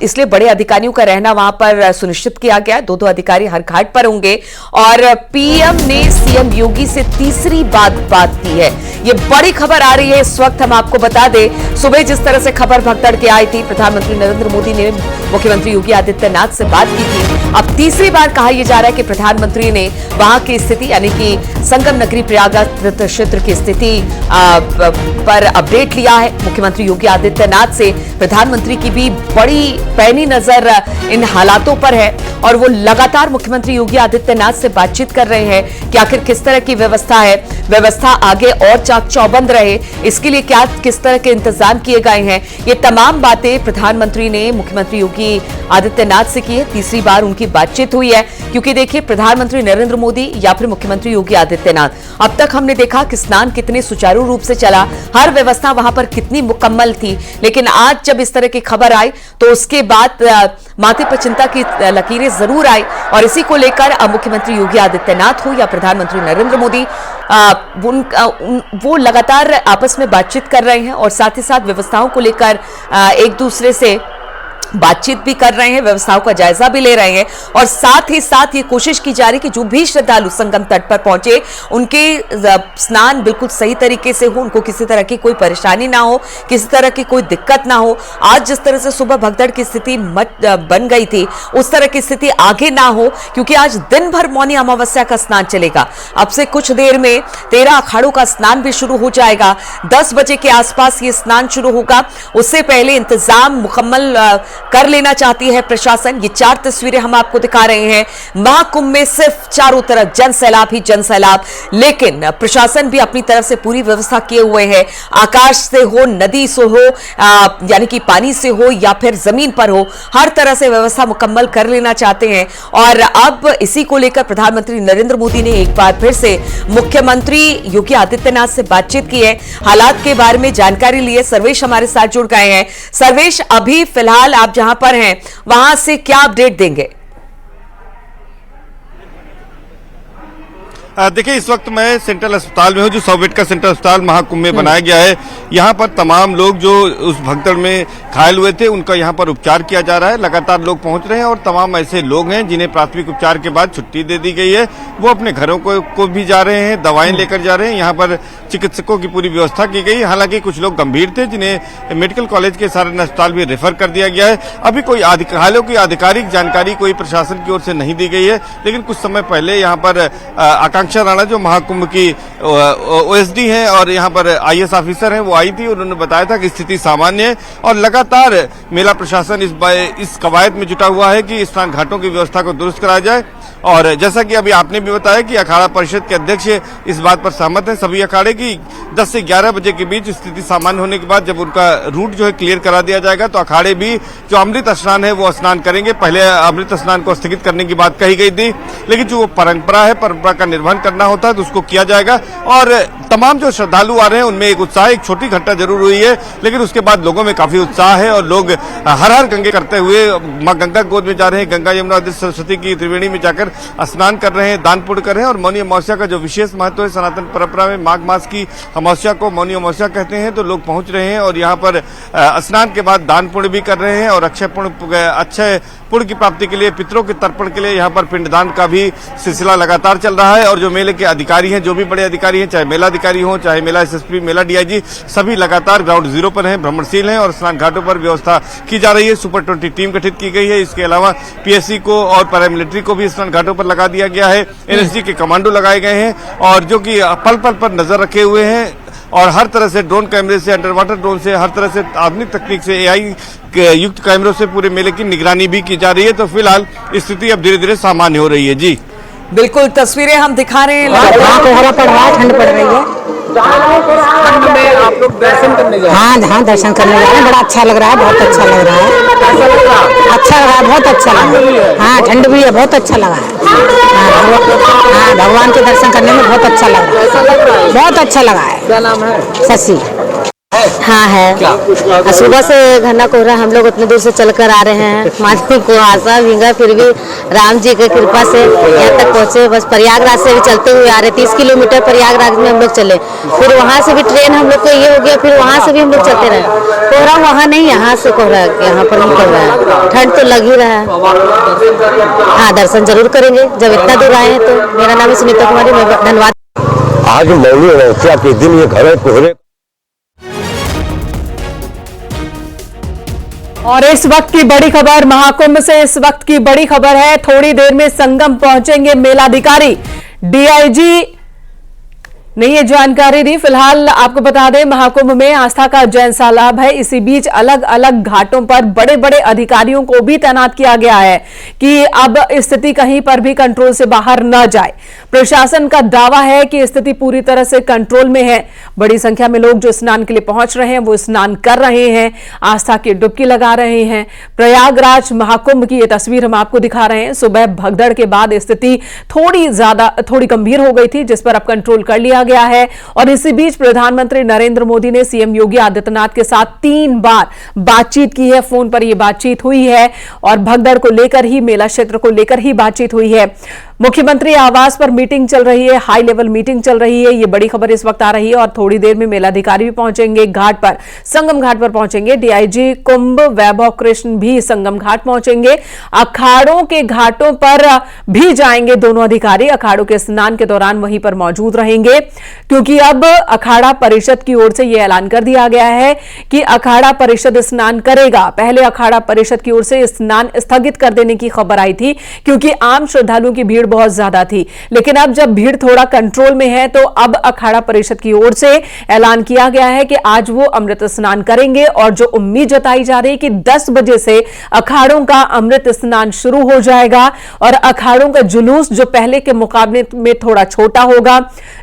इसलिए बड़े अधिकारियों का रहना वहां पर सुनिश्चित किया गया। दो अधिकारी हर घाट पर होंगे। और पीएम ने सीएम योगी से तीसरी बात की है। ये बड़ी खबर आ रही है इस वक्त। हम आपको बता दें, सुबह जिस तरह से खबर भगदड़ के आई थी, प्रधानमंत्री नरेंद्र मोदी ने मुख्यमंत्री योगी आदित्यनाथ से बात की थी। अब तीसरी बार कहा यह जा रहा है कि प्रधानमंत्री ने वहां की स्थिति यानी कि संगम नगरी प्रयागराज क्षेत्र की स्थिति पर अपडेट लिया है। मुख्यमंत्री योगी आदित्यनाथ से प्रधानमंत्री की भी बड़ी पैनी नजर इन हालातों पर है और वो लगातार मुख्यमंत्री योगी आदित्यनाथ से बातचीत कर रहे हैं कि आखिर किस तरह की व्यवस्था है, व्यवस्था आगे और चाक चौबंद रहे, इसके लिए क्या किस तरह के इंतजाम किए गए हैं। ये तमाम बातें प्रधानमंत्री ने मुख्यमंत्री योगी आदित्यनाथ से की है। तीसरी बार उनकी बातचीत हुई है क्योंकि देखिए, प्रधानमंत्री नरेंद्र मोदी या फिर मुख्यमंत्री योगी आदित्यनाथ, अब तक हमने देखा कि स्नान कितने सुचारू रूप से चला, हर व्यवस्था वहां पर कितनी मुकम्मल थी, लेकिन आज जब इस तरह की खबर आई तो उसके बाद माथे पर चिंता की लकीरें जरूर आई। और इसी को लेकर अब मुख्यमंत्री योगी आदित्यनाथ हो या प्रधानमंत्री नरेंद्र मोदी, वो लगातार आपस में बातचीत कर रहे हैं और साथ ही साथ व्यवस्थाओं को लेकर एक दूसरे से बातचीत भी कर रहे हैं, व्यवस्थाओं का जायजा भी ले रहे हैं। और साथ ही साथ ये कोशिश की जा रही कि जो भी श्रद्धालु संगम तट पर पहुंचे उनके स्नान बिल्कुल सही तरीके से हो, उनको किसी तरह की कोई परेशानी ना हो, किसी तरह की कोई दिक्कत ना हो। आज जिस तरह से सुबह भगदड़ की स्थिति बन गई थी उस तरह की स्थिति आगे ना हो, क्योंकि आज दिन भर मौनी अमावस्या का स्नान चलेगा। अब से कुछ देर में 13 अखाड़ों का स्नान भी शुरू हो जाएगा। 10 बजे के आसपास ये स्नान शुरू होगा। उससे पहले इंतजाम मुकम्मल कर लेना चाहती है प्रशासन। ये 4 तस्वीरें हम आपको दिखा रहे हैं। महाकुंभ में सिर्फ चारों तरफ जन सैलाब ही जन सैलाब, लेकिन प्रशासन भी अपनी तरफ से पूरी व्यवस्था किए हुए है। आकाश से हो, नदी से हो, यानी कि पानी से हो या फिर जमीन पर हो, हर तरह से व्यवस्था मुकम्मल कर लेना चाहते हैं। और अब इसी को लेकर प्रधानमंत्री नरेंद्र मोदी ने एक बार फिर से मुख्यमंत्री योगी आदित्यनाथ से बातचीत की है, हालात के बारे में जानकारी ली है। सर्वेश हमारे साथ जुड़ गए हैं। सर्वेश, अभी फिलहाल आप जहां पर हैं वहां से क्या अपडेट देंगे? देखिए, इस वक्त मैं सेंट्रल अस्पताल में हूँ, जो 100 बेड का सेंट्रल अस्पताल महाकुंभ में बनाया गया है। यहाँ पर तमाम लोग जो उस भगदड़ में घायल हुए थे उनका यहाँ पर उपचार किया जा रहा है। लगातार लोग पहुंच रहे हैं और तमाम ऐसे लोग हैं जिन्हें प्राथमिक उपचार के बाद छुट्टी दे दी गई है, वो अपने घरों को भी जा रहे हैं, दवाएं लेकर जा रहे हैं। यहाँ पर चिकित्सकों की पूरी व्यवस्था की गई। हालांकि कुछ लोग गंभीर थे जिन्हें मेडिकल कॉलेज के सारण अस्पताल भी रेफर कर दिया गया है। अभी कोई घायलों की आधिकारिक जानकारी कोई प्रशासन की ओर से नहीं दी गई है, लेकिन कुछ समय पहले यहाँ पर आकांक्षा राणा जो महाकुंभ की ओएसडी हैं और यहाँ पर आईएएस ऑफिसर हैं, वो आई थी। उन्होंने बताया था कि स्थिति सामान्य है और लगातार मेला प्रशासन इस कवायद में जुटा हुआ है कि स्नान घाटों की व्यवस्था को दुरुस्त कराया जाए। और जैसा कि अभी आपने भी बताया कि अखाड़ा परिषद के अध्यक्ष इस बात पर सहमत हैं, सभी अखाड़े की 10 से 11 बजे के बीच स्थिति सामान्य होने के बाद जब उनका रूट जो है क्लियर करा दिया जाएगा तो अखाड़े भी जो अमृत स्नान है वो स्नान करेंगे। पहले अमृत स्नान को स्थगित करने की बात कही गई थी, लेकिन जो परंपरा है, परंपरा का निर्वहन करना होता है तो उसको किया जाएगा। और तमाम जो श्रद्धालु आ रहे हैं उनमें एक उत्साह, एक छोटी घटना जरूर हुई है, लेकिन उसके बाद लोगों में काफी उत्साह है और लोग हर हर गंगे करते हुए मां गंगा गोद में जा रहे हैं। गंगा यमुना सरस्वती की त्रिवेणी में जाकर स्नान कर रहे हैं, दान पुण्य कर रहे हैं। और मौनी अमावस्या का जो विशेष महत्व है, सनातन परंपरा में माघ मास की अमावस्या को मौनी अमावस्या कहते हैं, तो लोग पहुंच रहे हैं और यहाँ पर स्नान के बाद दान पुण्य भी कर रहे हैं। और अच्छे पुण्य की प्राप्ति के लिए, पितरों के तर्पण के लिए यहाँ पर पिंडदान का भी सिलसिला लगातार चल रहा है। और जो मेले के अधिकारी हैं, जो भी बड़े अधिकारी हैं, चाहे मेला अधिकारी हो, चाहे मेला एसएसपी, मेला डीआईजी, सभी लगातार ग्राउंड जीरो पर हैं, भ्रमणशील हैं और स्नान घाटों पर व्यवस्था की जा रही है। सुपर 20 टीम गठित की गई है। इसके अलावा पीएससी को और पैरामिलिट्री को भी स्नान घाटों पर लगा दिया गया है। एनएसजी के कमांडो लगाए गए हैं और जो कि पल पल पर नजर रखे हुए हैं और हर तरह से ड्रोन कैमरे से, अंडर वाटर ड्रोन से, हर तरह से आधुनिक तकनीक से, एआई युक्त कैमरों से पूरे मेले की निगरानी भी की जा रही है। तो फिलहाल स्थिति अब धीरे धीरे सामान्य हो रही है। जी बिल्कुल, तस्वीरें हम दिखा रहे हैं। ठंड पड़ रही है। ठंड में आप लोग दर्शन करने जा रहे हैं? हाँ दर्शन करने जा रहे हैं। बड़ा अच्छा लग रहा है, बहुत अच्छा लग रहा है। कैसा लग रहा है? अच्छा लग रहा है, बहुत अच्छा लग रहा है। हाँ ठंड भी है, बहुत अच्छा लगा है। हाँ भगवान के दर्शन करने में बहुत अच्छा लग रहा है। कैसा लग रहा है? बहुत अच्छा लगा है। क्या नाम है? शशि। हाँ है। सुबह से घना कोहरा, हम लोग उतने दूर से चलकर आ रहे हैं। मानो कुहासा भींगा, फिर भी राम जी की कृपा से यहाँ तक पहुँचे। बस प्रयागराज से भी चलते हुए आ रहे, 30 किलोमीटर प्रयागराज में हम लोग चले। फिर वहाँ से भी ट्रेन हम लोग को ये हो गया, फिर वहाँ से भी हम लोग चलते रहे। कोहरा वहाँ नहीं, यहाँ से कोहरा, यहाँ पर नहीं कोहरा है। ठंड तो लग ही रहा है। हाँ दर्शन जरूर करेंगे जब इतना दूर आए हैं तो। मेरा नाम है सुनीता कुमारी, धन्यवाद। आज मौनी अमावस्या के दिन ये घने कोहरे और इस वक्त की बड़ी खबर महाकुंभ से। इस वक्त की बड़ी खबर है, थोड़ी देर में संगम पहुंचेंगे मेलाधिकारी। डीआईजी ने ये जानकारी दी। फिलहाल आपको बता दें, महाकुंभ में आस्था का जैन सैलाब है। इसी बीच अलग अलग घाटों पर बड़े बड़े अधिकारियों को भी तैनात किया गया है कि अब स्थिति कहीं पर भी कंट्रोल से बाहर न जाए। प्रशासन का दावा है कि स्थिति पूरी तरह से कंट्रोल में है। बड़ी संख्या में लोग जो स्नान के लिए पहुंच रहे हैं वो स्नान कर रहे हैं, आस्था की डुबकी लगा रहे हैं। प्रयागराज महाकुंभ की ये तस्वीर हम आपको दिखा रहे हैं। सुबह भगदड़ के बाद स्थिति थोड़ी गंभीर हो गई थी, जिस पर अब कंट्रोल कर लिया गया है। और इसी बीच प्रधानमंत्री नरेंद्र मोदी ने सीएम योगी आदित्यनाथ के साथ 3 बार बातचीत की है। फोन पर यह बातचीत हुई है और भगदड़ को लेकर ही, मेला क्षेत्र को लेकर ही बातचीत हुई है। मुख्यमंत्री आवास पर मीटिंग चल रही है, हाई लेवल मीटिंग चल रही है। ये बड़ी खबर इस वक्त आ रही है और थोड़ी देर में मेलाधिकारी भी पहुंचेंगे घाट पर, संगम घाट पर पहुंचेंगे। डीआईजी कुंभ वैभव कृष्ण भी संगम घाट पहुंचेंगे। अखाड़ों के घाटों पर भी जाएंगे दोनों अधिकारी। अखाड़ों के स्नान के दौरान वहीं पर मौजूद रहेंगे, क्योंकि अब अखाड़ा परिषद की ओर से यह ऐलान कर दिया गया है कि अखाड़ा परिषद स्नान करेगा। पहले अखाड़ा परिषद की ओर से स्नान स्थगित कर देने की खबर आई थी, क्योंकि आम श्रद्धालुओं की भीड़ बहुत ज्यादा थी। लेकिन अब जब भीड़ थोड़ा कंट्रोल में है तो अब अखाड़ा परिषद की ओर से ऐलान किया गया है कि आज वो अमृत स्नान करेंगे। और जो उम्मीद जताई जा रही है कि 10 बजे से अखाड़ों का अमृत स्नान शुरू हो जाएगा और अखाड़ों का जुलूस जो पहले के मुकाबले में थोड़ा छोटा होगा।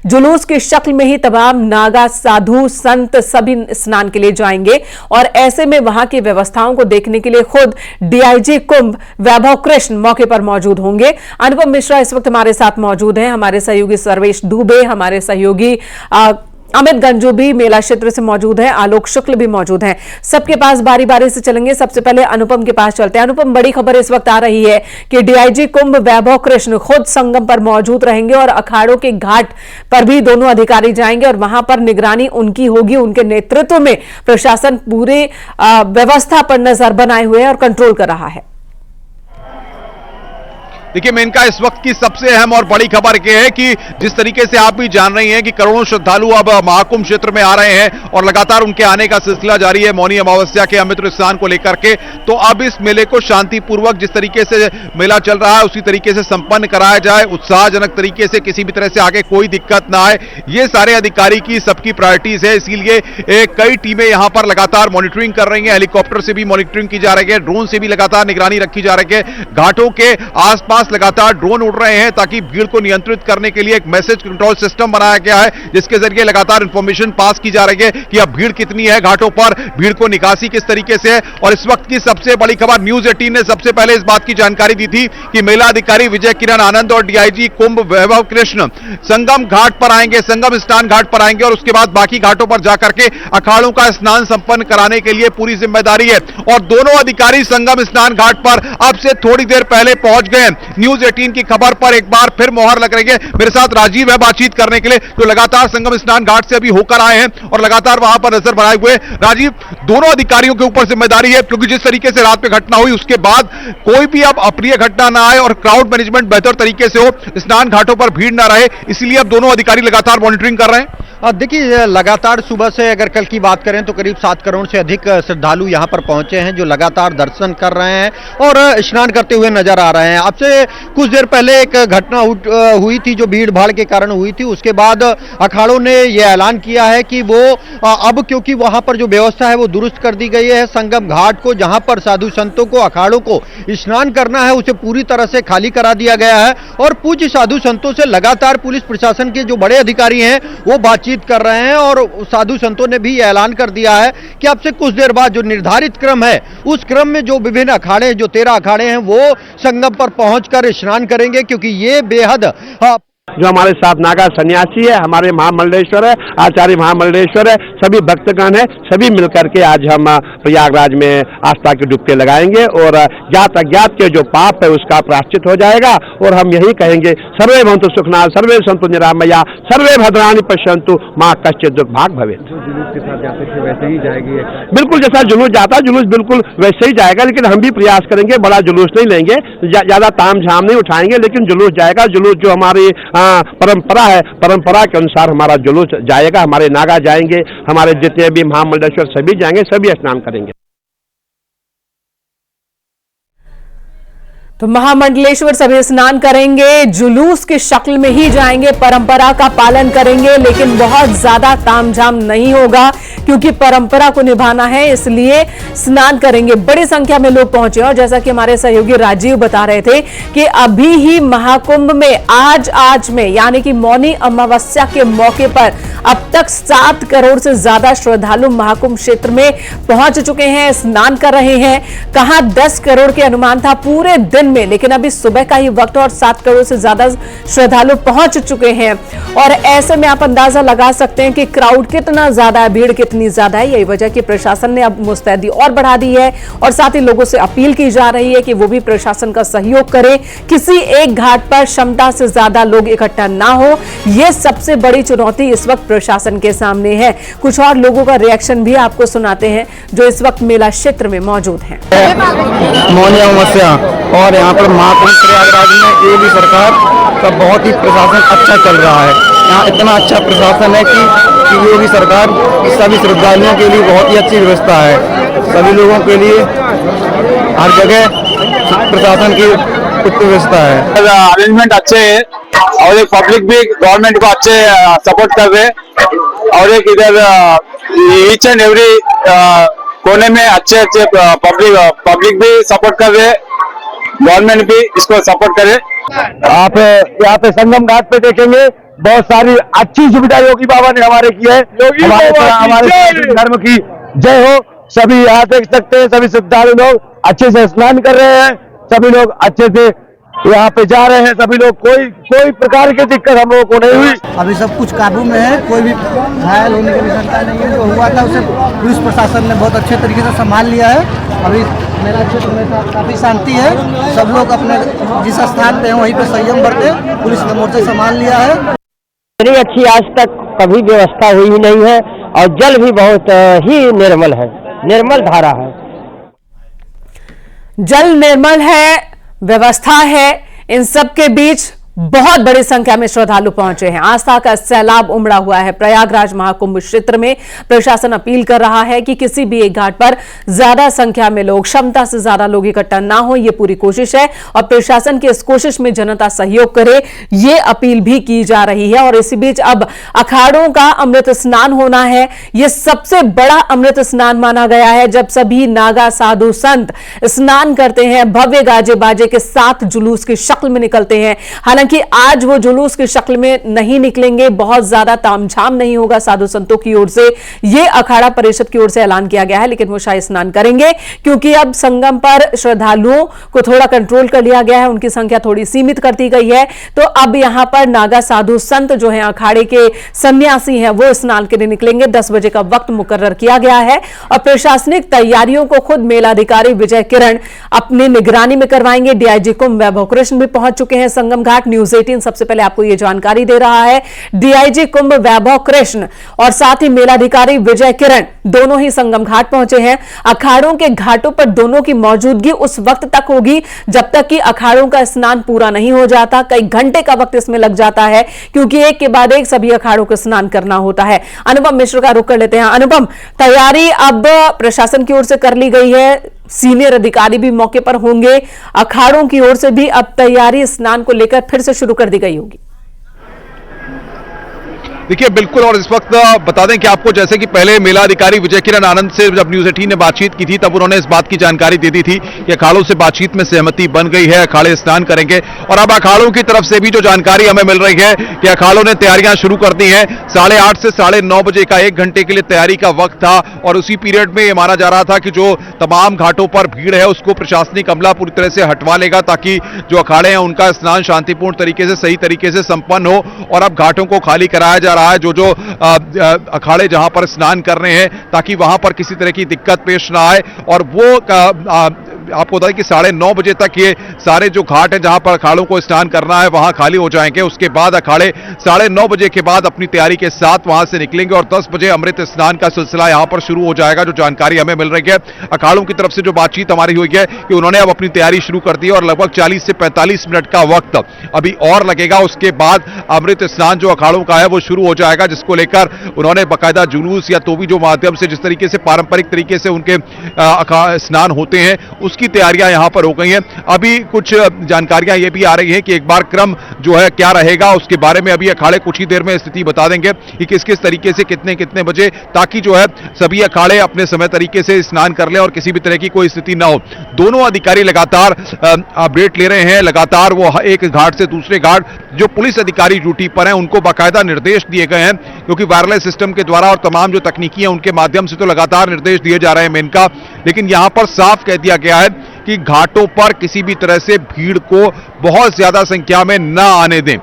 जुलूस की शक्ल में ही तमाम नागा, साधु, संत सभी स्नान के लिए जाएंगे। और ऐसे में वहां की व्यवस्थाओं को देखने के लिए खुद डीआईजी कुंभ वैभव कृष्ण मौके पर मौजूद होंगे। अनुपम मिश्रा इस वक्त हमारे साथ मौजूद हैं, हमारे सहयोगी सर्वेश दुबे, हमारे सहयोगी अमित गंजू भी मेला क्षेत्र से मौजूद है, आलोक शुक्ल भी मौजूद हैं। सबके पास बारी बारी से चलेंगे। सबसे पहले अनुपम के पास चलते हैं। अनुपम, बड़ी खबर इस वक्त आ रही है कि डीआईजी कुंभ वैभव कृष्ण खुद संगम पर मौजूद रहेंगे और अखाड़ों के घाट पर भी दोनों अधिकारी जाएंगे और वहां पर निगरानी उनकी होगी। उनके नेतृत्व में प्रशासन पूरे व्यवस्था पर नजर बनाए हुए है और कंट्रोल कर रहा है। देखिए मेनका, इस वक्त की सबसे अहम और बड़ी खबर यह है कि जिस तरीके से आप भी जान रही हैं कि करोड़ों श्रद्धालु अब महाकुंभ क्षेत्र में आ रहे हैं और लगातार उनके आने का सिलसिला जारी है मौनी अमावस्या के अमृत स्नान को लेकर के। तो अब इस मेले को शांतिपूर्वक जिस तरीके से मेला चल रहा है उसी तरीके से संपन्न कराया जाए, उत्साहजनक तरीके से, किसी भी तरह से आगे कोई दिक्कत ना आए, ये सारे अधिकारी की सबकी प्रायोरिटीज है। इसीलिए कई टीमें यहां पर लगातार मॉनिटरिंग कर रही है। हेलीकॉप्टर से भी मॉनिटरिंग की जा रही है, ड्रोन से भी लगातार निगरानी रखी जा रही है। घाटों के आसपास लगातार ड्रोन उड़ रहे हैं ताकि भीड़ को नियंत्रित करने के लिए एक मैसेज कंट्रोल सिस्टम बनाया गया है, जिसके जरिए लगातार इंफॉर्मेशन पास की जा रही है कि अब भीड़ कितनी है घाटों पर, भीड़ को निकासी किस तरीके से है। और इस वक्त की सबसे बड़ी खबर, न्यूज 18 ने सबसे पहले इस बात की जानकारी दी थी कि मेला अधिकारी विजय किरण आनंद और डीआईजी कुंभ वैभव कृष्ण संगम घाट पर आएंगे, संगम स्नान घाट पर आएंगे और उसके बाद बाकी घाटों पर जाकर के अखाड़ों का स्नान संपन्न कराने के लिए पूरी जिम्मेदारी है। और दोनों अधिकारी संगम स्नान घाट पर अब से थोड़ी देर पहले पहुंच गए। न्यूज 18 की खबर पर एक बार फिर मोहर लग रही है। मेरे साथ राजीव है बातचीत करने के लिए, जो लगातार संगम स्नान घाट से अभी होकर आए हैं और लगातार वहां पर नजर बनाए हुए। राजीव, दोनों अधिकारियों के ऊपर जिम्मेदारी है, क्योंकि जिस तरीके से रात में घटना हुई उसके बाद कोई भी अब अप्रिय घटना ना आए और क्राउड मैनेजमेंट बेहतर तरीके से हो, स्नान घाटों पर भीड़ ना रहे, इसलिए अब दोनों अधिकारी लगातार मॉनिटरिंग कर रहे हैं। देखिए, लगातार सुबह से अगर कल की बात करें तो करीब 7 करोड़ से अधिक श्रद्धालु यहां पर पहुंचे हैं, जो लगातार दर्शन कर रहे हैं और स्नान करते हुए नजर आ रहे हैं। अब से कुछ देर पहले एक घटना हुई थी जो भीड़ भाड़ के कारण हुई थी। उसके बाद अखाड़ों ने यह ऐलान किया है कि वो अब, क्योंकि वहां पर जो व्यवस्था है वो दुरुस्त कर दी गई है, संगम घाट को जहां पर साधु संतों को, अखाड़ों को स्नान करना है उसे पूरी तरह से खाली करा दिया गया है। और पूज्य साधु संतों से लगातार पुलिस प्रशासन के जो बड़े अधिकारी हैं वो बातचीत बातचीत कर रहे हैं और साधु संतों ने भी ऐलान कर दिया है कि अब से कुछ देर बाद जो निर्धारित क्रम है उस क्रम में जो विभिन्न अखाड़े, जो 13 अखाड़े हैं, वो संगम पर पहुंचकर स्नान करेंगे, क्योंकि ये बेहद जो हमारे साथ नागा सन्यासी है, हमारे महामंडलेश्वर है, आचार्य महामंडलेश्वर है, सभी भक्तगण है, सभी मिलकर के आज हम प्रयागराज में आस्था की डुबकी लगाएंगे और ज्ञात अज्ञात के जो पाप है उसका प्रायश्चित हो जाएगा। और हम यही कहेंगे, सर्वे भवन्तु सुखिनः, सर्वे सन्तु निरामया, सर्वे भद्राणि पश्यन्तु, मां कश्चित् दुर्भाग् भवेत्। जुलूस के साथ जाते थे वैसे ही जाएगी? बिल्कुल जैसा जुलूस जाता, जुलूस बिल्कुल वैसे ही जाएगा, लेकिन हम भी प्रयास करेंगे, बड़ा जुलूस नहीं लेंगे, ज्यादा ताम झाम नहीं उठाएंगे, लेकिन जुलूस जाएगा। जुलूस जो हमारी परंपरा है, परंपरा के अनुसार हमारा जुलूस जाएगा। हमारे नागा जाएंगे, हमारे जितने भी महामंडलेश्वर सभी जाएंगे, सभी स्नान करेंगे। तो महामंडलेश्वर सभी स्नान करेंगे, जुलूस की शक्ल में ही जाएंगे, परंपरा का पालन करेंगे, लेकिन बहुत ज्यादा तामझाम नहीं होगा क्योंकि परंपरा को निभाना है, इसलिए स्नान करेंगे। बड़ी संख्या में लोग पहुंचे और जैसा कि हमारे सहयोगी राजीव बता रहे थे कि अभी ही महाकुंभ में आज में यानी कि मौनी अमावस्या के मौके पर अब तक 7 करोड़ से ज्यादा श्रद्धालु महाकुंभ क्षेत्र में पहुंच चुके हैं, स्नान कर रहे हैं। कहां 10 करोड़ के अनुमान था पूरे दिन में, लेकिन अभी सुबह का ही वक्त और 7 करोड़ से ज्यादा श्रद्धालु पहुंच चुके हैं। और ऐसे में आप अंदाजा लगा सकते हैं कि क्राउड कितना ज्यादा है, भीड़ कितनी ज्यादा है। यही वजह कि प्रशासन ने अब मुस्तैदी और बढ़ा दी है और साथ ही लोगों से अपील की जा रही है कि वो भी प्रशासन का सहयोग करें, किसी एक घाट पर क्षमता से ज्यादा लोग इकट्ठा ना हो। यह सबसे बड़ी चुनौती इस वक्त प्रशासन के सामने है। कुछ और लोगों का रिएक्शन भी आपको सुनाते हैं जो इस वक्त मेला क्षेत्र में मौजूद हैं। मौनी अमावस्या और यहाँ पर महाकुंभ प्रयागराज में योगी सरकार का बहुत ही प्रशासन अच्छा चल रहा है। यहाँ इतना अच्छा प्रशासन है कि योगी सरकार सभी श्रद्धालुओं के लिए बहुत ही अच्छी व्यवस्था है। सभी लोगों के लिए हर जगह प्रशासन की उत्तम व्यवस्था है। अरेंजमेंट अच्छे है और एक पब्लिक भी गवर्नमेंट को अच्छे सपोर्ट कर रहे हैं और एक इधर ईच एंड एवरी कोने में अच्छे पब्लिक भी सपोर्ट कर रहे हैं, गवर्नमेंट भी इसको सपोर्ट करे। आप यहाँ पे संगम घाट पे देखेंगे बहुत सारी अच्छी सुविधा योगी बाबा ने हमारे की है। हमारे धर्म की जय हो। सभी यहाँ देख सकते हैं, सभी श्रद्धालु लोग अच्छे से स्नान कर रहे हैं, सभी लोग अच्छे से यहाँ पे जा रहे हैं। सभी लोग कोई प्रकार की दिक्कत हम लोगों को नहीं हुई। अभी सब कुछ काबू में है, कोई भी घायल होने की भी शंका नहीं है। जो हुआ था उसे पुलिस प्रशासन ने बहुत अच्छे तरीके से संभाल लिया है। अभी मेला क्षेत्र में काफी शांति है, सब लोग अपने जिस स्थान पे हैं वहीं पे संयम बरते, पुलिस ने मोर्चे संभाल लिया है। इतनी अच्छी आज तक कभी व्यवस्था हुई ही नहीं है और जल भी बहुत ही निर्मल है, निर्मल धारा है। जल निर्मल है, व्यवस्था है, इन सब के बीच बहुत बड़ी संख्या में श्रद्धालु पहुंचे हैं। आस्था का सैलाब उमड़ा हुआ है प्रयागराज महाकुंभ क्षेत्र में। प्रशासन अपील कर रहा है कि किसी भी एक घाट पर ज्यादा संख्या में लोग, क्षमता से ज्यादा लोग इकट्ठा ना हो, ये पूरी कोशिश है और प्रशासन की इस कोशिश में जनता सहयोग करे, ये अपील भी की जा रही है। और इसी बीच अब अखाड़ों का अमृत स्नान होना है। यह सबसे बड़ा अमृत स्नान माना गया है जब सभी नागा साधु संत स्नान करते हैं, भव्य गाजे बाजे के साथ जुलूस की शक्ल में निकलते हैं। हालांकि आज वो जुलूस की शक्ल में नहीं निकलेंगे, बहुत ज्यादा तामझाम नहीं होगा साधु संतों की ओर से, ये अखाड़ा परिषद की ओर से ऐलान किया गया है। लेकिन वो शाही स्नान करेंगे क्योंकि अब संगम पर श्रद्धालुओं को थोड़ा कंट्रोल कर लिया गया है, उनकी संख्या थोड़ी सीमित कर दी गई है। तो अब यहां पर नागा साधु संत जो हैं, अखाड़े के सन्यासी हैं, वो स्नान के लिए निकलेंगे। 10 बजे का वक्त मुकर्रर किया गया है और प्रशासनिक तैयारियों को खुद मेलाधिकारी विजय किरण अपनी निगरानी में करवाएंगे। डीआईजी कुंभ वैभव कृष्ण भी पहुंच चुके हैं संगम घाट। न्यूज 18 सबसे पहले आपको यह जानकारी दे रहा है। डीआईजी कुंभ वैभव कृष्ण और साथ ही मेलाधिकारी विजय किरण दोनों ही संगम घाट पहुंचे हैं। अखाड़ों के घाटों पर दोनों की मौजूदगी उस वक्त तक होगी जब तक कि अखाड़ों का स्नान पूरा नहीं हो जाता। कई घंटे का वक्त इसमें लग जाता है क्योंकि एक के बाद एक सभी अखाड़ों को स्नान करना होता है। अनुपम मिश्र का रुख कर लेते हैं। अनुपम, तैयारी अब प्रशासन की ओर से कर ली गई है, सीनियर अधिकारी भी मौके पर होंगे, अखाड़ों की ओर से भी अब तैयारी स्नान को लेकर फिर से शुरू कर दी गई होगी। देखिए बिल्कुल, और इस वक्त बता दें कि आपको जैसे कि पहले मेला अधिकारी विजय किरण आनंद से जब न्यूज 18 ने बातचीत की थी तब उन्होंने इस बात की जानकारी दे दी थी कि अखाड़ों से बातचीत में सहमति बन गई है, अखाड़े स्नान करेंगे। और अब अखाड़ों की तरफ से भी जो जानकारी हमें मिल रही है कि अखाड़ों ने तैयारियां शुरू कर दी हैं। 8:30 से 9:30 बजे का 1 घंटे के लिए तैयारी का वक्त था और उसी पीरियड में ये माना जा रहा था कि जो तमाम घाटों पर भीड़ है उसको प्रशासनिक अमला पूरी तरह से हटवा लेगा ताकि जो अखाड़े हैं उनका स्नान शांतिपूर्ण तरीके से, सही तरीके से संपन्न हो। और अब घाटों को खाली कराया जा रहा है जो अखाड़े जहां पर स्नान कर रहे हैं ताकि वहां पर किसी तरह की दिक्कत पेश ना आए। और वो आपको बताएं कि 9:30 बजे तक ये सारे जो घाट हैं जहां पर अखाड़ों को स्नान करना है वहां खाली हो जाएंगे। उसके बाद अखाड़े 9:30 बजे के बाद अपनी तैयारी के साथ वहां से निकलेंगे और 10 बजे अमृत स्नान का सिलसिला यहां पर शुरू हो जाएगा। जो जानकारी हमें मिल रही है अखाड़ों की तरफ से जो बातचीत हमारी हुई है कि उन्होंने अब अपनी तैयारी शुरू कर दी और लगभग 40 से 45 मिनट का वक्त अभी और लगेगा। उसके बाद अमृत स्नान जो अखाड़ों का है वो शुरू हो जाएगा, जिसको लेकर उन्होंने बाकायदा जुलूस या तोबी जो माध्यम से जिस तरीके से पारंपरिक तरीके से उनके स्नान होते हैं उसकी तैयारियां यहां पर हो गई हैं। अभी कुछ जानकारियां ये भी आ रही हैं कि एक बार क्रम जो है क्या रहेगा उसके बारे में अभी अखाड़े कुछ ही देर में स्थिति बता देंगे कि किस किस तरीके से कितने बजे, ताकि जो है सभी अखाड़े अपने समय तरीके से स्नान कर लें और किसी भी तरह की कोई स्थिति ना हो। दोनों अधिकारी लगातार अपडेट ले रहे हैं, लगातार वो एक घाट से दूसरे घाट, जो पुलिस अधिकारी ड्यूटी पर हैं उनको बाकायदा निर्देश दिए गए हैं क्योंकि वायरलेस सिस्टम के द्वारा और तमाम जो तकनीकी है उनके माध्यम से तो लगातार निर्देश दिए जा रहे हैं मेनका, लेकिन यहां पर साफ कह दिया गया है कि घाटों पर किसी भी तरह से भीड़ को बहुत ज्यादा संख्या में न आने दें।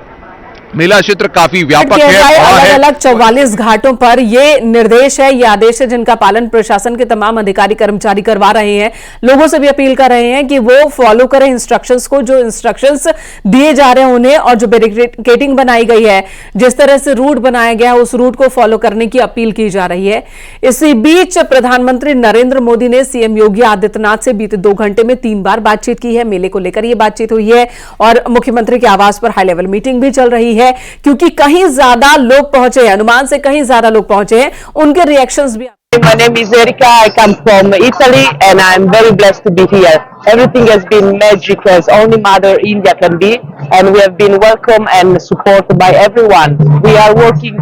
मेला क्षेत्र काफी व्यापक है, अलग-अलग 44 घाटों पर ये निर्देश है, ये आदेश है जिनका पालन प्रशासन के तमाम अधिकारी कर्मचारी करवा रहे हैं। लोगों से भी अपील कर रहे हैं कि वो फॉलो करें इंस्ट्रक्शंस को, जो इंस्ट्रक्शंस दिए जा रहे हैं उन्हें, और जो बैरिकेडिंग बनाई गई है, जिस तरह से रूट बनाया गया है उस रूट को फॉलो करने की अपील की जा रही है। इसी बीच प्रधानमंत्री नरेंद्र मोदी ने सीएम योगी आदित्यनाथ से बीते 2 घंटे में 3 बार बातचीत की है। मेले को लेकर यह बातचीत हुई है और मुख्यमंत्री के आवास पर हाई लेवल मीटिंग भी चल रही है क्योंकि कहीं ज्यादा लोग पहुंचे हैं, अनुमान से कहीं ज्यादा लोग पहुंचे हैं, उनके रिएक्शंस भी। My name is Erika. I come from Italy and I'm very blessed to be here. Everything has been magic as only Mother India can be, and we have been welcomed and supported by everyone. We are working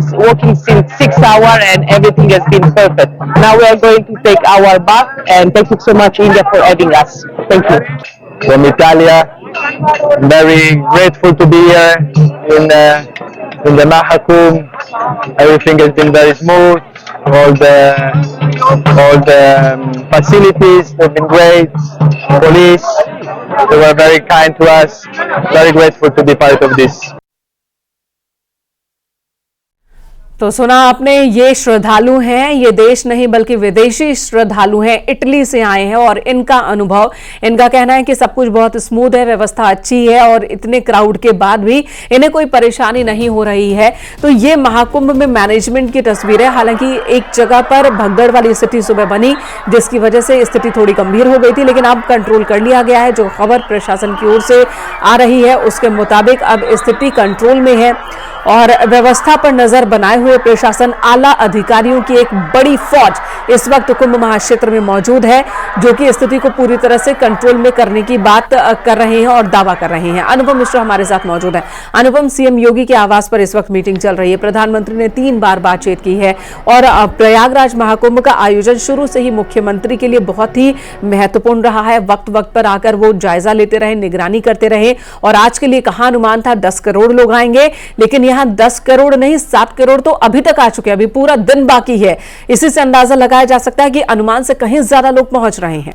since 6 hours and everything has been perfect. Now we are going to take our bath and thank you so much India for having us. Thank you. From Italia, very grateful to be here in the Mahakumbh. Everything has been very smooth. All the facilities have been great. Police, they were very kind to us. Very grateful to be part of this. तो सुना आपने, ये श्रद्धालु हैं, ये देश नहीं बल्कि विदेशी श्रद्धालु हैं, इटली से आए हैं और इनका अनुभव, इनका कहना है कि सब कुछ बहुत स्मूथ है, व्यवस्था अच्छी है और इतने क्राउड के बाद भी इन्हें कोई परेशानी नहीं हो रही है। तो ये महाकुंभ में मैनेजमेंट की तस्वीर है। हालांकि एक जगह पर भगदड़ वाली स्थिति सुबह बनी जिसकी वजह से स्थिति थोड़ी गंभीर हो गई थी, लेकिन अब कंट्रोल कर लिया गया है। जो खबर प्रशासन की ओर से आ रही है उसके मुताबिक अब स्थिति कंट्रोल में है और व्यवस्था पर नजर बनाए हुए प्रशासन, आला अधिकारियों की एक बड़ी फौज इस वक्त कुंभ महाक्षेत्र में मौजूद है जो कि स्थिति को पूरी तरह से कंट्रोल में करने की बात कर रहे हैं और दावा कर रहे हैं। अनुपम मिश्रा हमारे साथ मौजूद है। अनुपम, सीएम योगी के आवास पर इस वक्त मीटिंग चल रही है, प्रधानमंत्री ने 3 बार बातचीत की है और प्रयागराज महाकुंभ का आयोजन शुरू से ही मुख्यमंत्री के लिए बहुत ही महत्वपूर्ण रहा है। वक्त वक्त पर आकर वो जायजा लेते रहे, निगरानी करते रहे और आज के लिए कहा अनुमान था 10 करोड़ लोग आएंगे, लेकिन यहाँ 10 करोड़ नहीं 7 करोड़ तो अभी तक आ चुके हैं, अभी पूरा दिन बाकी है। इसी से अंदाजा लगाया जा सकता है कि अनुमान से कहीं ज्यादा लोग पहुंच रहे हैं।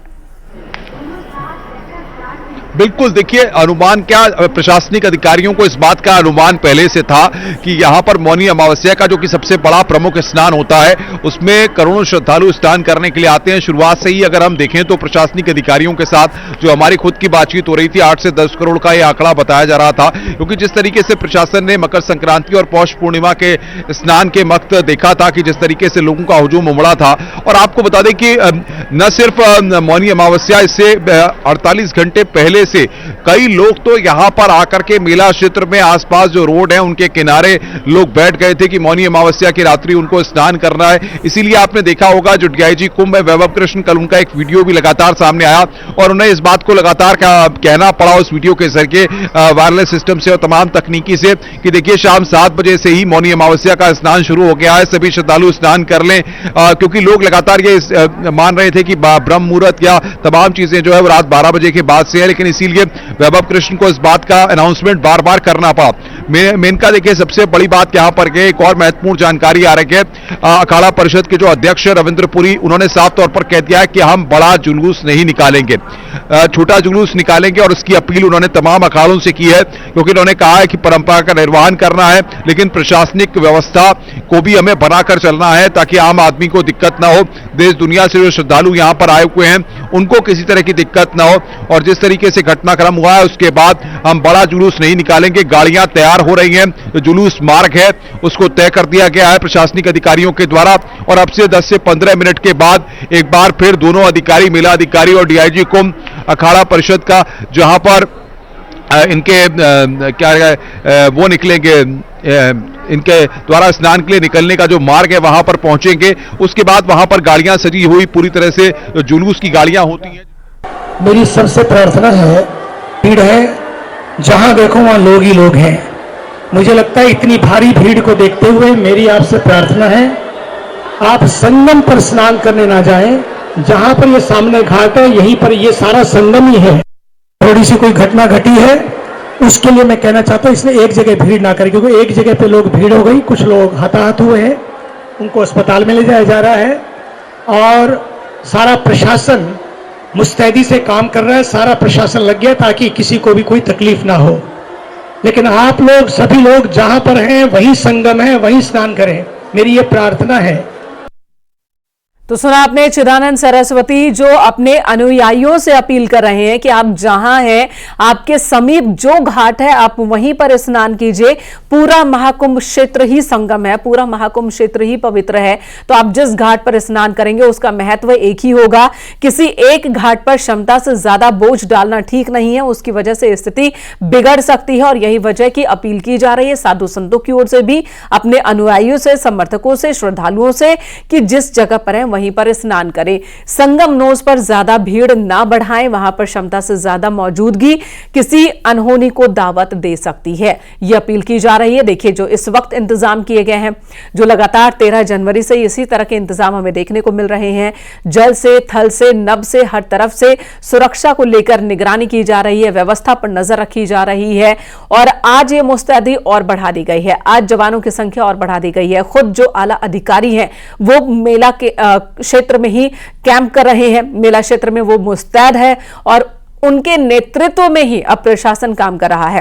बिल्कुल, देखिए अनुमान क्या, प्रशासनिक अधिकारियों को इस बात का अनुमान पहले से था कि यहां पर मौनी अमावस्या का जो कि सबसे बड़ा प्रमुख स्नान होता है उसमें करोड़ों श्रद्धालु स्नान करने के लिए आते हैं। शुरुआत से ही अगर हम देखें तो प्रशासनिक अधिकारियों के साथ जो हमारी खुद की बातचीत हो रही थी 8 से 10 करोड़ का यह आंकड़ा बताया जा रहा था, क्योंकि जिस तरीके से प्रशासन ने मकर संक्रांति और पौष पूर्णिमा के स्नान के वक्त देखा था कि जिस तरीके से लोगों का हुजूम उमड़ा था। और आपको बता दें कि न सिर्फ मौनी अमावस्या, इससे 48 घंटे पहले से कई लोग तो यहाँ पर आकर के मेला क्षेत्र में आसपास जो रोड है उनके किनारे लोग बैठ गए थे कि मौनी अमावस्या की रात्रि उनको स्नान करना है। इसीलिए आपने देखा होगा जो डीआईजी कुंभ है वैभव कृष्ण, कल उनका एक वीडियो भी लगातार सामने आया और उन्हें इस बात को लगातार कहना पड़ा उस वीडियो के जरिए वायरलेस सिस्टम से और तमाम तकनीकी से कि देखिए शाम 7 बजे से ही मौनी अमावस्या का स्नान शुरू हो गया है, सभी श्रद्धालु स्नान कर लें, क्योंकि लोग लगातार ये मान रहे थे कि ब्रह्म मुहूर्त या तमाम चीजें जो है वो रात 12 बजे के बाद से है, लेकिन इसीलिए वैभव कृष्ण को इस बात का अनाउंसमेंट बार बार करना पड़ा। मेनका देखिए सबसे बड़ी बात यहां पर के एक और महत्वपूर्ण जानकारी आ रही है, अखाड़ा परिषद के जो अध्यक्ष रविंद्र पुरी उन्होंने साफ तौर पर कह दिया है कि हम बड़ा जुलूस नहीं निकालेंगे, छोटा जुलूस निकालेंगे और इसकी अपील उन्होंने तमाम अखाड़ों से की है, क्योंकि उन्होंने कहा है कि परंपरा का निर्वहन करना है लेकिन प्रशासनिक व्यवस्था को भी हमें बनाकर चलना है ताकि आम आदमी को दिक्कत ना हो, देश दुनिया से जो श्रद्धालु यहां पर आए हुए हैं उनको किसी तरह की दिक्कत ना हो। और जिस तरीके से घटनाक्रम हुआ है उसके बाद हम बड़ा जुलूस नहीं निकालेंगे, गाड़ियां तैयार हो रही हैं, जो जुलूस मार्ग है उसको तय कर दिया गया है प्रशासनिक अधिकारियों के द्वारा और अब से 10 से 15 मिनट के बाद एक बार फिर दोनों अधिकारी, मेला अधिकारी और डीआईजी कुंभ अखाड़ा परिषद का जहां पर इनके वो निकलेंगे, इनके द्वारा स्नान के लिए निकलने का जो मार्ग है वहां पर पहुंचेंगे, उसके बाद वहां पर गाड़ियां सजी हुई पूरी तरह से जुलूस की गाड़ियां होती हैं। मेरी सबसे प्रार्थना है, भीड़ है जहां देखो वहां लोग ही लोग हैं, मुझे लगता है इतनी भारी भीड़ को देखते हुए मेरी आपसे प्रार्थना है आप संगम पर स्नान करने ना जाएं, जहां पर ये सामने घाट है यहीं पर ये सारा संगम ही है। थोड़ी सी कोई घटना घटी है उसके लिए मैं कहना चाहता हूं इसमें एक जगह भीड़ ना करें, क्योंकि एक जगह पे लोग भीड़ हो गई, कुछ लोग हताहत हुए हैं, उनको अस्पताल में ले जाया जा रहा है और सारा प्रशासन मुस्तैदी से काम कर रहा है, सारा प्रशासन लग गया ताकि किसी को भी कोई तकलीफ ना हो। लेकिन आप लोग सभी लोग जहां पर हैं वहीं संगम है, वहीं स्नान करें, मेरी ये प्रार्थना है। तो सुना आपने चिदानंद सरस्वती जो अपने अनुयायियों से अपील कर रहे हैं कि आप जहां हैं आपके समीप जो घाट है आप वहीं पर स्नान कीजिए, पूरा महाकुंभ क्षेत्र ही संगम है, पूरा महाकुंभ क्षेत्र ही पवित्र है, तो आप जिस घाट पर स्नान करेंगे उसका महत्व एक ही होगा। किसी एक घाट पर क्षमता से ज्यादा बोझ डालना ठीक नहीं है, उसकी वजह से स्थिति बिगड़ सकती है और यही वजह की अपील की जा रही है साधु संतों की ओर से भी, अपने अनुयायियों से, समर्थकों से, श्रद्धालुओं से कि जिस जगह पर है वहीं पर स्नान करें। संगम नोज पर ज्यादा भीड़ ना बढ़ाएं, वहां पर क्षमता से ज्यादा मौजूदगी किसी अनहोनी को दावत दे सकती है, यह अपील की जा रही है। देखिए जो इस वक्त इंतजाम किए गए हैं, जो लगातार 13 जनवरी से इसी तरह के इंतजाम हमें देखने को मिल रहे हैं, जल से, थल से, नभ से, हर तरफ से सुरक्षा को लेकर निगरानी की जा रही है, व्यवस्था पर नजर रखी जा रही है और आज ये मुस्तैदी और बढ़ा दी गई है, आज जवानों की संख्या और बढ़ा दी गई है। खुद जो आला अधिकारी हैं वो मेला के क्षेत्र में ही कैंप कर रहे हैं, मेला क्षेत्र में वो मुस्तैद है और उनके नेतृत्व में ही अब प्रशासन काम कर रहा है।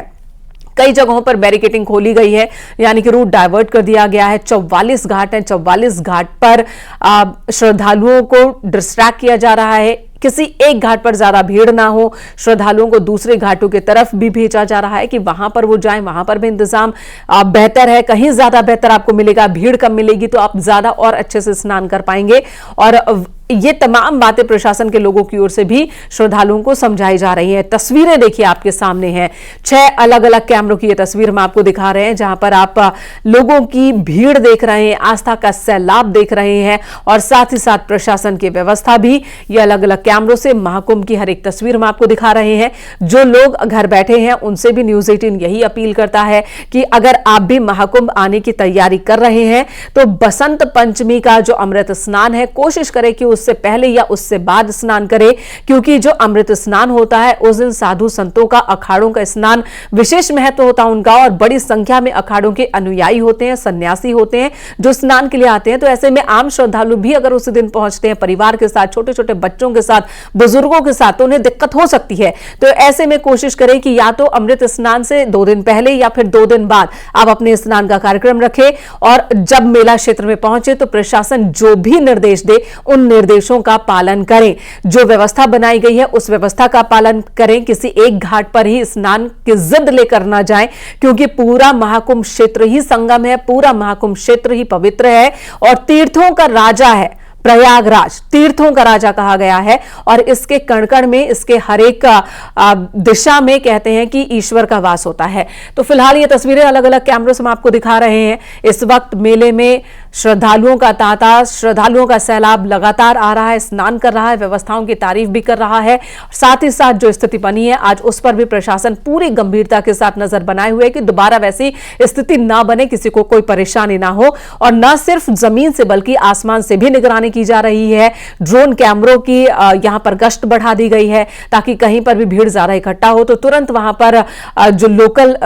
कई जगहों पर बैरिकेडिंग खोली गई है, यानी कि रूट डाइवर्ट कर दिया गया है। 44 घाट हैं, 44 घाट पर श्रद्धालुओं को डिस्ट्रैक्ट किया जा रहा है, किसी एक घाट पर ज्यादा भीड़ ना हो, श्रद्धालुओं को दूसरे घाटों की तरफ भी भेजा जा रहा है कि वहां पर वो जाएं, वहां पर भी इंतजाम बेहतर है, कहीं ज्यादा बेहतर आपको मिलेगा, भीड़ कम मिलेगी तो आप ज्यादा और अच्छे से स्नान कर पाएंगे। और ये तमाम बातें प्रशासन के लोगों की ओर से भी श्रद्धालुओं को समझाई जा रही हैं। तस्वीरें देखिए आपके सामने हैं, 6 अलग अलग कैमरों की ये तस्वीर हम आपको दिखा रहे हैं, जहां पर आप लोगों की भीड़ देख रहे हैं, आस्था का सैलाब देख रहे हैं और साथ ही साथ प्रशासन की व्यवस्था भी ये अलग अलग कैमरों से महाकुंभ की हर एक तस्वीर हम आपको दिखा रहे हैं। जो लोग घर बैठे हैं उनसे भी न्यूज़ 18 यही अपील करता है कि अगर आप भी महाकुंभ आने की तैयारी कर रहे हैं तो बसंत पंचमी का जो अमृत स्नान है कोशिश करें कि उससे पहले या उससे बाद स्नान करें, क्योंकि जो अमृत स्नान होता है उस दिन साधु संतों का, अखाड़ों का स्नान विशेष महत्व होता है उनका और बड़ी संख्या में अखाड़ों के अनुयायी होते हैं, सन्यासी होते हैं जो स्नान के लिए आते हैं। तो ऐसे में आम श्रद्धालु भी अगर उस दिन पहुंचते हैं परिवार के साथ, छोटे छोटे बच्चों के साथ, बुजुर्गों के साथ, तो उन्हें दिक्कत हो सकती है। तो ऐसे में कोशिश करें कि या तो अमृत स्नान से 2 दिन पहले या फिर 2 दिन बाद आप अपने स्नान का कार्यक्रम रखें और जब मेला क्षेत्र में पहुंचे तो प्रशासन जो भी निर्देश दे उन निर्देशों का पालन करें, जो व्यवस्था बनाई गई है उस व्यवस्था का पालन करें। किसी एक घाट पर ही स्नान की जिद लेकर ना जाएं, क्योंकि पूरा महाकुंभ क्षेत्र ही संगम है, पूरा महाकुंभ क्षेत्र ही पवित्र है और तीर्थों का राजा है, प्रयागराज तीर्थों का राजा कहा गया है और इसके कण-कण में, इसके हर एक दिशा में कहते हैं कि ईश्वर का वास होता है। तो फिलहाल ये तस्वीरें अलग अलग कैमरों से हम आपको दिखा रहे हैं। इस वक्त मेले में श्रद्धालुओं का तांता, श्रद्धालुओं का सैलाब लगातार आ रहा है, स्नान कर रहा है, व्यवस्थाओं की तारीफ भी कर रहा है। साथ ही साथ जो स्थिति बनी है आज उस पर भी प्रशासन पूरी गंभीरता के साथ नजर बनाए हुए कि दोबारा वैसी स्थिति ना बने, किसी को कोई परेशानी ना हो। और न सिर्फ जमीन से बल्कि आसमान से भी निगरानी की जा रही है। ड्रोन कैमरों की यहां पर गश्त बढ़ा दी गई है ताकि कहीं पर भी भीड़ ज्यादा इकट्ठा हो तो तुरंत वहां पर जो लोकल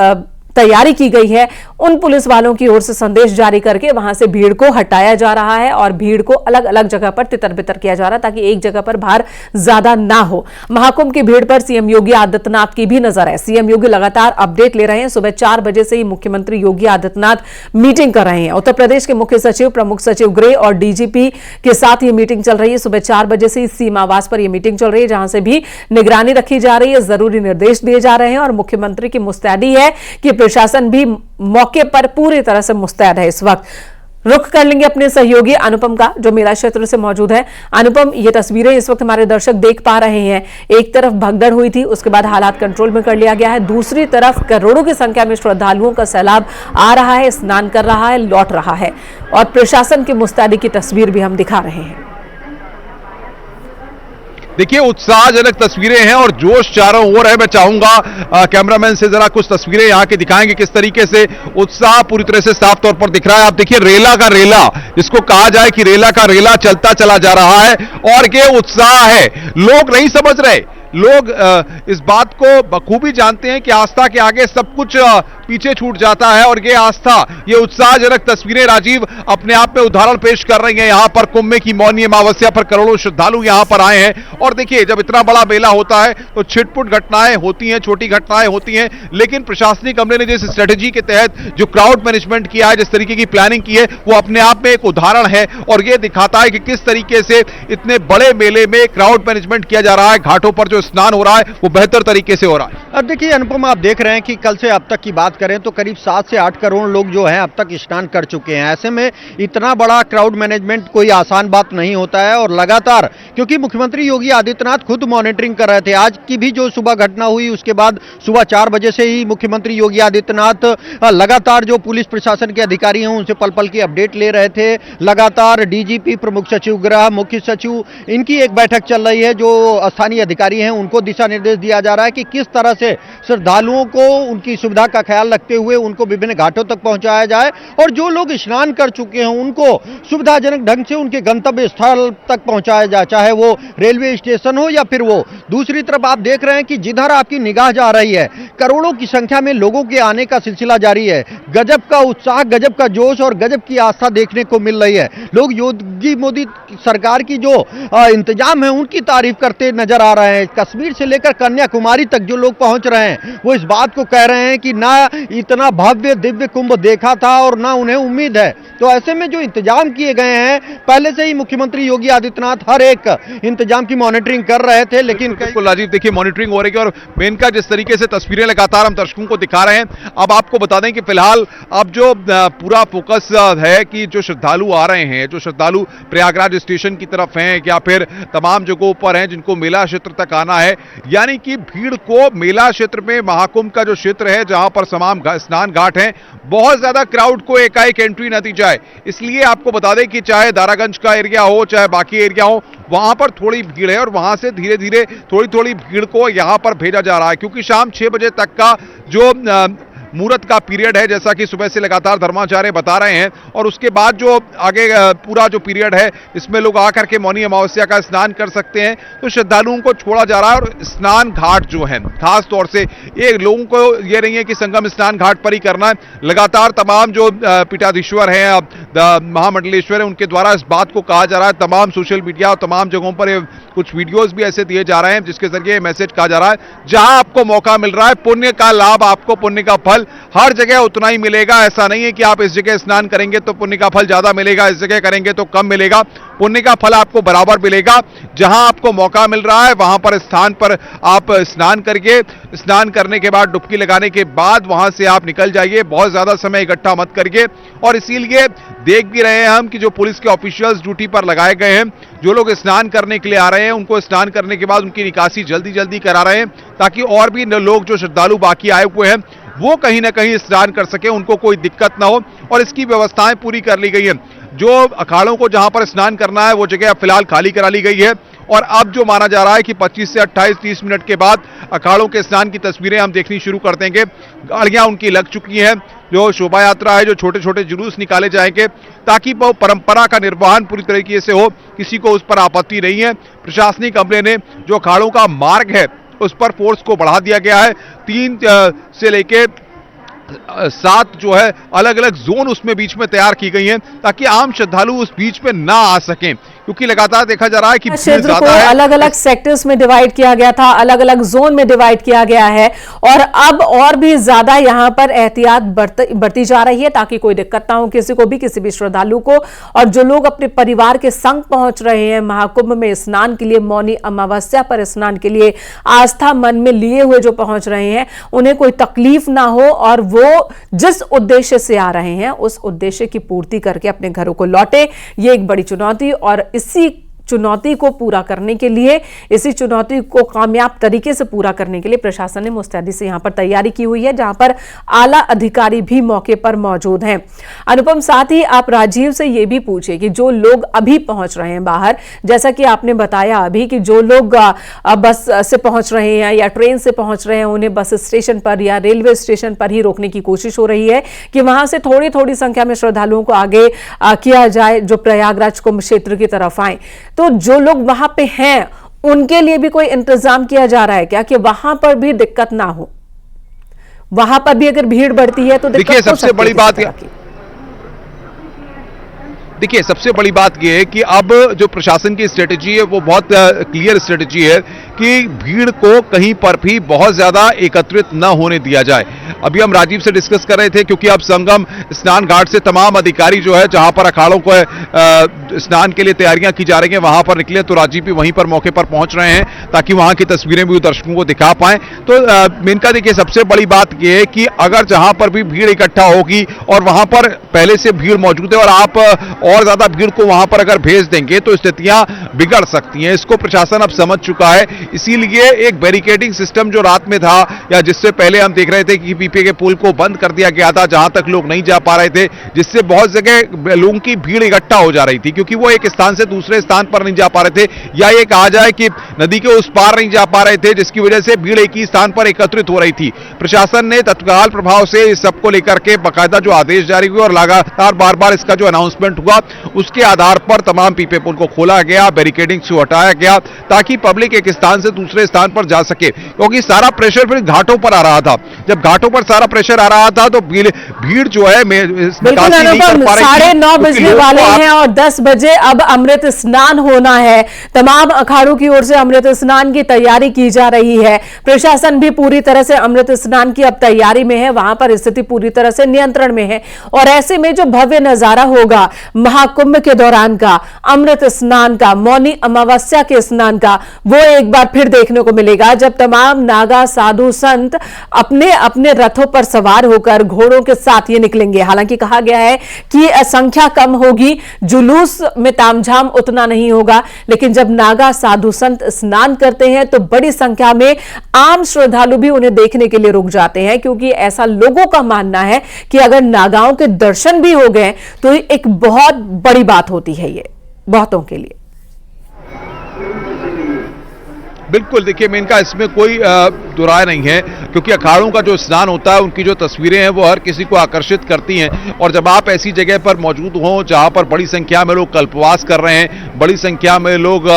तैयारी की गई है उन पुलिस वालों की ओर से संदेश जारी करके वहां से भीड़ को हटाया जा रहा है और भीड़ को अलग अलग जगह पर तितर बितर किया जा रहा है ताकि एक जगह पर भार ज्यादा ना हो। महाकुंभ की भीड़ पर सीएम योगी आदित्यनाथ की भी नजर है। सीएम योगी लगातार अपडेट ले रहे हैं। सुबह 4 बजे से ही मुख्यमंत्री योगी आदित्यनाथ मीटिंग कर रहे हैं। उत्तर प्रदेश के मुख्य सचिव, प्रमुख सचिव गृह और डीजीपी के साथ ये मीटिंग चल रही है। सुबह 4 बजे से सीमा आवास पर यह मीटिंग चल रही है जहां से भी निगरानी रखी जा रही है, जरूरी निर्देश दिए जा रहे हैं और मुख्यमंत्री की मुस्तैदी है कि प्रशासन भी मौके पर पूरी तरह से मुस्तैद है। इस वक्त रुख कर लेंगे अपने सहयोगी अनुपम का जो मेला क्षेत्र से मौजूद है। अनुपम, ये तस्वीरें इस वक्त हमारे दर्शक देख पा रहे हैं। एक तरफ भगदड़ हुई थी, उसके बाद हालात कंट्रोल में कर लिया गया है। दूसरी तरफ करोड़ों की संख्या में श्रद्धालुओं का सैलाब आ रहा है, स्नान कर रहा है, लौट रहा है और प्रशासन की मुस्तैदी की तस्वीर भी हम दिखा रहे हैं। देखिए उत्साहजनक तस्वीरें हैं और जोश चारों ओर है। मैं चाहूंगा कैमरामैन से जरा कुछ तस्वीरें यहाँ के दिखाएंगे किस तरीके से उत्साह पूरी तरह से साफ तौर पर दिख रहा है। आप देखिए रेला का रेला, जिसको कहा जाए कि रेला का रेला चलता चला जा रहा है और ये उत्साह है। लोग नहीं समझ रहे, लोग इस बात को बखूबी जानते हैं कि आस्था के आगे सब कुछ पीछे छूट जाता है और ये आस्था, ये उत्साहजनक तस्वीरें राजीव अपने आप में उदाहरण पेश कर रही हैं। यहां पर कुंभ की मौनी अमावस्या पर करोड़ों श्रद्धालु यहां पर आए हैं और देखिए जब इतना बड़ा मेला होता है तो छिटपुट घटनाएं होती हैं, छोटी घटनाएं होती हैं, लेकिन प्रशासनिक अमले ने जिस स्ट्रेटेजी के तहत जो क्राउड मैनेजमेंट किया है, जिस तरीके की प्लानिंग की है, वो अपने आप में एक उदाहरण है और ये दिखाता है कि किस तरीके से इतने बड़े मेले में क्राउड मैनेजमेंट किया जा रहा है। घाटों पर जो स्नान हो रहा है वो बेहतर तरीके से हो रहा है। अब देखिए अनुपम, आप देख रहे हैं कि कल से अब तक की बात करें तो करीब 7 से 8 करोड़ लोग जो हैं अब तक स्नान कर चुके हैं। ऐसे में इतना बड़ा क्राउड मैनेजमेंट कोई आसान बात नहीं होता है और लगातार क्योंकि मुख्यमंत्री योगी आदित्यनाथ खुद मॉनिटरिंग कर रहे थे। आज की भी जो सुबह घटना हुई उसके बाद सुबह 4 बजे से ही मुख्यमंत्री योगी आदित्यनाथ लगातार जो पुलिस प्रशासन के अधिकारी हैं उनसे पल पल की अपडेट ले रहे थे। लगातार डीजीपी, प्रमुख सचिव गृह, मुख्य सचिव, इनकी एक बैठक चल रही है। जो स्थानीय अधिकारी हैं उनको दिशा निर्देश दिया जा रहा है कि किस तरह से श्रद्धालुओं को उनकी सुविधा का ख्याल रखते हुए उनको विभिन्न घाटों तक पहुंचाया जाए और जो लोग स्नान कर चुके हैं उनको सुविधाजनक ढंग से उनके गंतव्य स्थल तक पहुंचाया जाए, चाहे वो रेलवे स्टेशन हो या फिर वो। दूसरी तरफ आप देख रहे हैं कि जिधर आपकी निगाह जा रही है करोड़ों की संख्या में लोगों के आने का सिलसिला जारी है। गजब का उत्साह, गजब का जोश और गजब की आस्था देखने को मिल रही है। लोग योगी मोदी सरकार की जो इंतजाम है उनकी तारीफ करते नजर आ रहे हैं। कश्मीर से लेकर कन्याकुमारी तक जो लोग पहुंच रहे हैं वो इस बात को कह रहे हैं कि ना इतना भव्य दिव्य कुंभ देखा था और ना उन्हें उम्मीद है। तो ऐसे में जो इंतजाम किए गए हैं, पहले से ही मुख्यमंत्री योगी आदित्यनाथ हर एक इंतजाम की मॉनिटरिंग कर रहे थे, लेकिन बिल्कुल राजीव, देखिए मॉनिटरिंग हो रही है और मेनका जिस तरीके से तस्वीरें लगातार हम दर्शकों को दिखा रहे हैं। अब आपको बता दें कि फिलहाल अब जो पूरा फोकस है कि जो श्रद्धालु आ रहे हैं, जो श्रद्धालु प्रयागराज स्टेशन की तरफ हैं या फिर तमाम जगहों पर हैं जिनको मेला क्षेत्र तक आना है, यानी कि भीड़ को मेला क्षेत्र में महाकुंभ का जो क्षेत्र है जहां पर तमाम स्नान घाट हैं, बहुत ज्यादा क्राउड को एकाएक एंट्री न दी जाए। इसलिए आपको बता दें कि चाहे दारागंज का एरिया हो चाहे बाकी एरिया हो, वहां पर थोड़ी भीड़ है और वहां से धीरे धीरे थोड़ी भीड़ को यहां पर भेजा जा रहा है क्योंकि शाम 6 बजे तक का जो मुहूर्त का पीरियड है, जैसा कि सुबह से लगातार धर्माचार्य बता रहे हैं, और उसके बाद जो आगे पूरा जो पीरियड है इसमें लोग आकर के मौनी अमावस्या का स्नान कर सकते हैं। तो श्रद्धालुओं को छोड़ा जा रहा है और स्नान घाट जो है खास तौर से ये लोगों को ये नहीं है कि संगम स्नान घाट पर ही करना है। लगातार तमाम जो पीठाधीश्वर हैं, महामंडलेश्वर है, उनके द्वारा इस बात को कहा जा रहा है। तमाम सोशल मीडिया और तमाम जगहों पर कुछ वीडियोज भी ऐसे दिए जा रहे हैं जिसके जरिए मैसेज कहा जा रहा है जहां आपको मौका मिल रहा है पुण्य का लाभ, आपको पुण्य का फल फल हर जगह उतना ही मिलेगा। ऐसा नहीं है कि आप इस जगह स्नान करेंगे तो पुण्य का फल ज्यादा मिलेगा, इस जगह करेंगे तो कम मिलेगा। पुण्य का फल आपको बराबर मिलेगा। जहां आपको मौका मिल रहा है वहां पर स्थान पर आप स्नान करके, स्नान करने के बाद डुबकी लगाने के बाद वहां से आप निकल जाइए, बहुत ज्यादा समय इकट्ठा मत करिए। और इसीलिए देख भी रहे हैं हम कि जो पुलिस के ऑफिशियल्स ड्यूटी पर लगाए गए हैं, जो लोग स्नान करने के लिए आ रहे हैं उनको स्नान करने के बाद उनकी निकासी जल्दी जल्दी करा रहे हैं, ताकि और भी लोग जो श्रद्धालु बाकी आए हुए हैं वो कहीं ना कहीं स्नान कर सके, उनको कोई दिक्कत ना हो। और इसकी व्यवस्थाएं पूरी कर ली गई है। जो अखाड़ों को जहां पर स्नान करना है वो जगह फिलहाल खाली करा ली गई है। और अब जो माना जा रहा है कि 25 से 28-30 मिनट के बाद अखाड़ों के स्नान की तस्वीरें हम देखनी शुरू कर देंगे। गाड़ियां उनकी लग चुकी हैं, जो शोभा यात्रा है, जो छोटे छोटे जुलूस निकाले जाएंगे, ताकि वो परंपरा का निर्वहन पूरी तरीके से हो, किसी को उस पर आपत्ति नहीं है। प्रशासनिक अमले ने जो अखाड़ों का मार्ग है उस पर फोर्स को बढ़ा दिया गया है। 3 से लेके 7 जो है अलग अलग जोन उसमें बीच में तैयार की गई हैं, ताकि आम श्रद्धालु उस बीच में ना आ सकें, क्योंकि लगातार देखा जा रहा है कि क्षेत्र को अलग अलग सेक्टर्स में डिवाइड किया गया था, अलग अलग जोन में डिवाइड किया गया है और अब और भी ज्यादा यहां पर एहतियात बढ़ती जा रही है, ताकि कोई दिक्कत ना हो किसी को भी, किसी भी श्रद्धालु को। और जो लोग अपने परिवार के संग पहुंच रहे हैं महाकुंभ में स्नान के लिए, मौनी अमावस्या पर स्नान के लिए आस्था मन में लिए हुए जो पहुंच रहे हैं, उन्हें कोई तकलीफ ना हो और वो जिस उद्देश्य से आ रहे हैं उस उद्देश्य की पूर्ति करके अपने घरों को लौटे। ये एक बड़ी चुनौती, और इसी चुनौती को पूरा करने के लिए, इसी चुनौती को कामयाब तरीके से पूरा करने के लिए प्रशासन ने मुस्तैदी से यहां पर तैयारी की हुई है, जहां पर आला अधिकारी भी मौके पर मौजूद हैं। अनुपम, साथ ही आप राजीव से यह भी पूछे कि जो लोग अभी पहुंच रहे हैं बाहर, जैसा कि आपने बताया अभी कि जो लोग बस से पहुंच रहे हैं या ट्रेन से पहुंच रहे हैं, उन्हें बस स्टेशन पर या रेलवे स्टेशन पर ही रोकने की कोशिश हो रही है कि वहां से थोड़ी थोड़ी संख्या में श्रद्धालुओं को आगे किया जाए जो प्रयागराज कुंभ क्षेत्र की तरफ आए। तो जो लोग वहां पे हैं उनके लिए भी कोई इंतजाम किया जा रहा है क्या, कि वहां पर भी दिक्कत ना हो? वहां पर भी अगर भीड़ बढ़ती है तो देखिए सबसे बड़ी बात सबसे बड़ी बात यह है कि अब जो प्रशासन की स्ट्रेटेजी है वो बहुत क्लियर स्ट्रेटेजी है कि भीड़ को कहीं पर भी बहुत ज्यादा एकत्रित न होने दिया जाए। अभी हम राजीव से डिस्कस कर रहे थे, क्योंकि अब संगम स्नान घाट से तमाम अधिकारी जो है जहां पर अखाड़ों को स्नान के लिए तैयारियां की जा रही हैं वहां पर निकले, तो राजीव भी वहीं पर मौके पर पहुंच रहे हैं ताकि वहां की तस्वीरें भी दर्शकों को दिखा पाएं। तो मेनका देखिए सबसे बड़ी बात यह है कि अगर जहां पर भी भीड़ इकट्ठा होगी और वहां पर पहले से भीड़ मौजूद है और आप और ज्यादा भीड़ को वहां पर अगर भेज देंगे तो स्थितियां बिगड़ सकती हैं। इसको प्रशासन अब समझ चुका है, इसीलिए एक बैरिकेडिंग सिस्टम जो रात में था या जिससे पहले हम देख रहे थे कि पीपे के पुल को बंद कर दिया गया था जहां तक लोग नहीं जा पा रहे थे, जिससे बहुत जगह लोगों की भीड़ इकट्ठा हो जा रही थी, क्योंकि वो एक स्थान से दूसरे स्थान पर नहीं जा पा रहे थे, या ये कहा जाए कि नदी के उस पार नहीं जा पा रहे थे, जिसकी वजह से भीड़ एक ही स्थान पर एकत्रित हो रही थी। प्रशासन ने तत्काल प्रभाव से इस सबको लेकर के बाकायदा जो आदेश जारी हुए और लगातार बार बार इसका जो अनाउंसमेंट हुआ उसके आधार पर तमाम पीपे पुल को खोला गया, बैरिकेडिंग से हटाया गया, ताकि पब्लिक एक स्थान से दूसरे स्थान पर जा सके, क्योंकि सारा प्रेशर फिर घाटों पर आ रहा था। जब घाटों पर सारा प्रेशर आ रहा था तो भीड़ जो है 9:30 बजने वाले हैं और 10 बजे अब अमृत स्नान होना है। तमाम अखाड़ों की ओर से अमृत स्नान की तैयारी की जा रही है। प्रशासन भी पूरी तरह से अमृत स्नान की अब तैयारी में है, वहां पर स्थिति पूरी तरह से नियंत्रण में है। और ऐसे में जो भव्य नजारा होगा महाकुंभ के दौरान का, अमृत स्नान का, मौनी अमावस्या के स्नान का, वो एक बार फिर देखने को मिलेगा, जब तमाम नागा साधु संत अपने अपने रथों पर सवार होकर घोड़ों के साथ ये निकलेंगे। हालांकि कहा गया है कि संख्या कम होगी, जुलूस में तामझाम उतना नहीं होगा, लेकिन जब नागा साधु संत स्नान करते हैं तो बड़ी संख्या में आम श्रद्धालु भी उन्हें देखने के लिए रुक जाते हैं, क्योंकि ऐसा लोगों का मानना है कि अगर नागाओं के दर्शन भी हो गए तो एक बहुत बड़ी बात होती है ये बहुतों के लिए। बिल्कुल, देखिए मेनका इसमें कोई दुराय नहीं है, क्योंकि अखाड़ों का जो स्नान होता है उनकी जो तस्वीरें हैं वो हर किसी को आकर्षित करती हैं। और जब आप ऐसी जगह पर मौजूद हों जहां पर बड़ी संख्या में लोग कल्पवास कर रहे हैं, बड़ी संख्या में लोग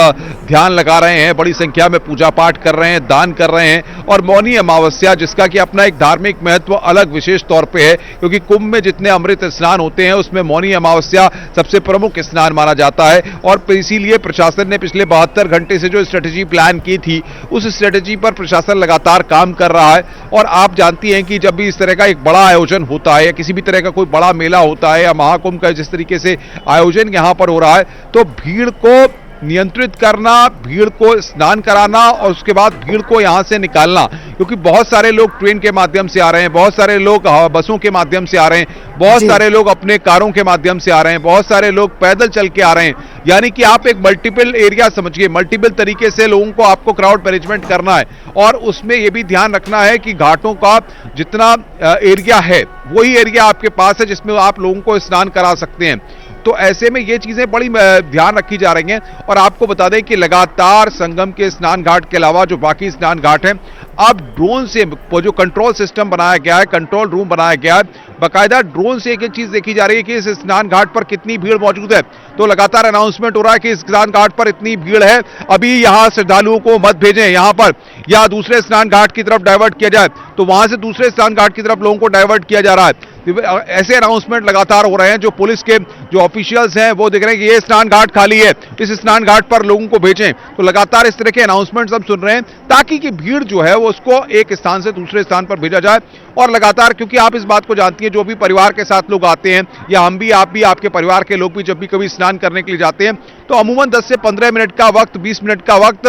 ध्यान लगा रहे हैं, बड़ी संख्या में पूजा पाठ कर रहे हैं, दान कर रहे हैं, और मौनी अमावस्या जिसका कि अपना एक धार्मिक महत्व अलग विशेष तौर पर है, क्योंकि कुंभ में जितने अमृत स्नान होते हैं उसमें मौनी अमावस्या सबसे प्रमुख स्नान माना जाता है। और इसीलिए प्रशासन ने पिछले 72 घंटे से जो स्ट्रेटेजी प्लान की थी उस स्ट्रेटेजी पर प्रशासन लगातार लगातार काम कर रहा है। और आप जानती हैं कि जब भी इस तरह का एक बड़ा आयोजन होता है या किसी भी तरह का कोई बड़ा मेला होता है या महाकुंभ का जिस तरीके से आयोजन यहाँ पर हो रहा है, तो भीड़ को नियंत्रित करना, भीड़ को स्नान कराना और उसके बाद भीड़ को यहां से निकालना, क्योंकि बहुत सारे लोग ट्रेन के माध्यम से आ रहे हैं, बहुत सारे लोग बसों के माध्यम से आ रहे हैं, बहुत सारे लोग अपने कारों के माध्यम से आ रहे हैं, बहुत सारे लोग पैदल चल के आ रहे हैं। यानी कि आप एक मल्टीपल एरिया समझिए, मल्टीपल तरीके से लोगों को आपको क्राउड मैनेजमेंट करना है। और उसमें यह भी ध्यान रखना है कि घाटों का जितना एरिया है वही एरिया आपके पास है जिसमें आप लोगों को स्नान करा सकते हैं। तो ऐसे में ये चीजें बड़ी ध्यान रखी जा रही हैं। और आपको बता दें कि लगातार संगम के स्नान घाट के अलावा जो बाकी स्नान घाट हैं, अब ड्रोन से जो कंट्रोल सिस्टम बनाया गया है, कंट्रोल रूम बनाया गया है, बाकायदा ड्रोन से एक एक चीज देखी जा रही है कि इस स्नान घाट पर कितनी भीड़ मौजूद है। तो लगातार अनाउंसमेंट हो रहा है कि इस स्नान घाट पर इतनी भीड़ है, अभी यहां श्रद्धालुओं को मत भेजें यहां पर, या दूसरे स्नान घाट की तरफ डाइवर्ट किया जाए, तो वहां से दूसरे स्नान घाट की तरफ लोगों को डाइवर्ट किया जा रहा है। ऐसे अनाउंसमेंट लगातार हो रहे हैं। जो पुलिस के जो ऑफिशियल्स हैं वो देख रहे हैं कि ये स्नान घाट खाली है, इस स्नान घाट पर लोगों को भेजें। तो लगातार इस तरह के अनाउंसमेंट्स हम सुन रहे हैं ताकि कि भीड़ जो है वो उसको एक स्थान से दूसरे स्थान पर भेजा जाए। और लगातार, क्योंकि आप इस बात को जानती हैं, जो भी परिवार के साथ लोग आते हैं या हम भी, आप भी, आपके परिवार के लोग भी जब भी कभी स्नान करने के लिए जाते हैं तो अमूमन 10 से 15 मिनट का वक्त, 20 मिनट का वक्त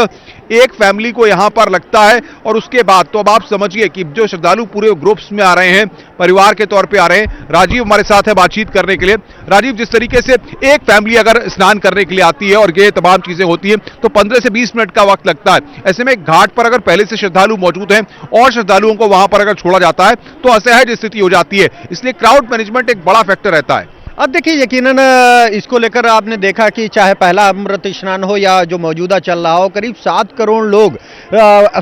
एक फैमिली को यहां पर लगता है। और उसके बाद तो अब आप समझिए कि जो श्रद्धालु पूरे ग्रुप्स में आ रहे हैं, परिवार के तौर पे आ रहे हैं। राजीव हमारे साथ है बातचीत करने के लिए। राजीव, जिस तरीके से एक फैमिली अगर स्नान करने के लिए आती है और ये तमाम चीजें होती हैं तो 15 से 20 मिनट का वक्त लगता है। ऐसे में घाट पर अगर पहले से श्रद्धालु मौजूद हैं और श्रद्धालुओं को वहां पर अगर छोड़ा जाता है तो असहज स्थिति हो जाती है, इसलिए क्राउड मैनेजमेंट एक बड़ा फैक्टर रहता है। अब देखिए, यकीनन इसको लेकर आपने देखा कि चाहे पहला अमृत स्नान हो या जो मौजूदा चल रहा हो, करीब 7 करोड़ लोग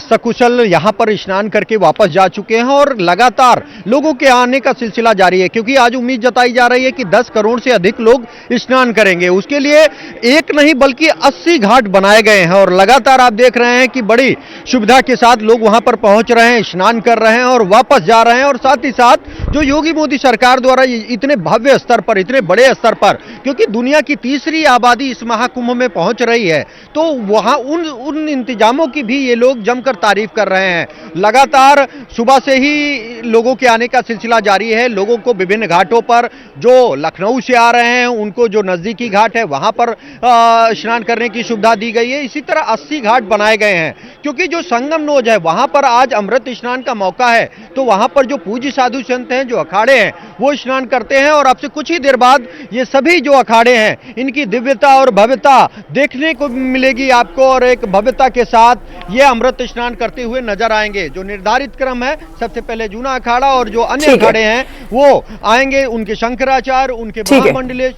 सकुशल यहाँ पर स्नान करके वापस जा चुके हैं और लगातार लोगों के आने का सिलसिला जारी है, क्योंकि आज उम्मीद जताई जा रही है कि 10 करोड़ से अधिक लोग स्नान करेंगे। उसके लिए एक नहीं बल्कि 80 घाट बनाए गए हैं और लगातार आप देख रहे हैं कि बड़ी सुविधा के साथ लोग वहां पर पहुंच रहे हैं, स्नान कर रहे हैं और वापस जा रहे हैं। और साथ ही साथ जो योगी मोदी सरकार द्वारा इतने भव्य स्तर पर, इतने बड़े स्तर पर, क्योंकि दुनिया की तीसरी आबादी इस महाकुंभ में पहुंच रही है, तो वहां उन इंतजामों की भी ये लोग जमकर तारीफ कर रहे हैं। लगातार सुबह से ही लोगों के आने का सिलसिला जारी है। लोगों को विभिन्न घाटों पर, जो लखनऊ से आ रहे हैं उनको जो नजदीकी घाट है वहां पर स्नान करने की सुविधा दी गई है। इसी तरह 80 घाट बनाए गए हैं, क्योंकि जो संगम नोज है वहां पर आज अमृत स्नान का मौका है, तो वहां पर जो पूज्य साधु संत हैं, जो अखाड़े हैं, वो स्नान करते हैं। और अब से कुछ ही देर बाद ये सभी जो अखाड़े हैं, इनकी दिव्यता और भव्यता देखने को मिलेगी आपको, और एक भव्यता के साथ ये अमृत स्नान करते हुए नजर आएंगे। जो निर्धारित क्रम है, सबसे पहले जूना अखाड़ा और जो अन्य अखाड़े हैं वो आएंगे, उनके शंकराचार्य, उनके महामंडलेश।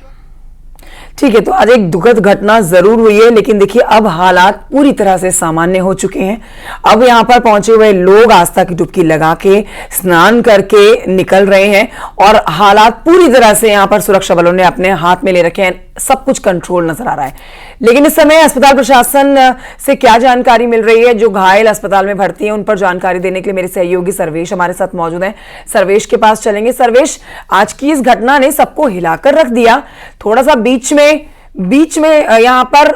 ठीक है, तो आज एक दुखद घटना जरूर हुई है, लेकिन देखिए अब हालात पूरी तरह से सामान्य हो चुके हैं। अब यहाँ पर पहुंचे हुए लोग आस्था की डुबकी लगा के स्नान करके निकल रहे हैं और हालात पूरी तरह से यहाँ पर सुरक्षा बलों ने अपने हाथ में ले रखे हैं। सब कुछ कंट्रोल नजर आ रहा है। लेकिन इस समय अस्पताल प्रशासन से क्या जानकारी मिल रही है, जो घायल अस्पताल में भर्ती हैं, उन पर जानकारी देने के लिए मेरे सहयोगी सर्वेश हमारे साथ मौजूद हैं। सर्वेश के पास चलेंगे। सर्वेश, आज की इस घटना ने सबको हिलाकर रख दिया। थोड़ा सा बीच में यहां पर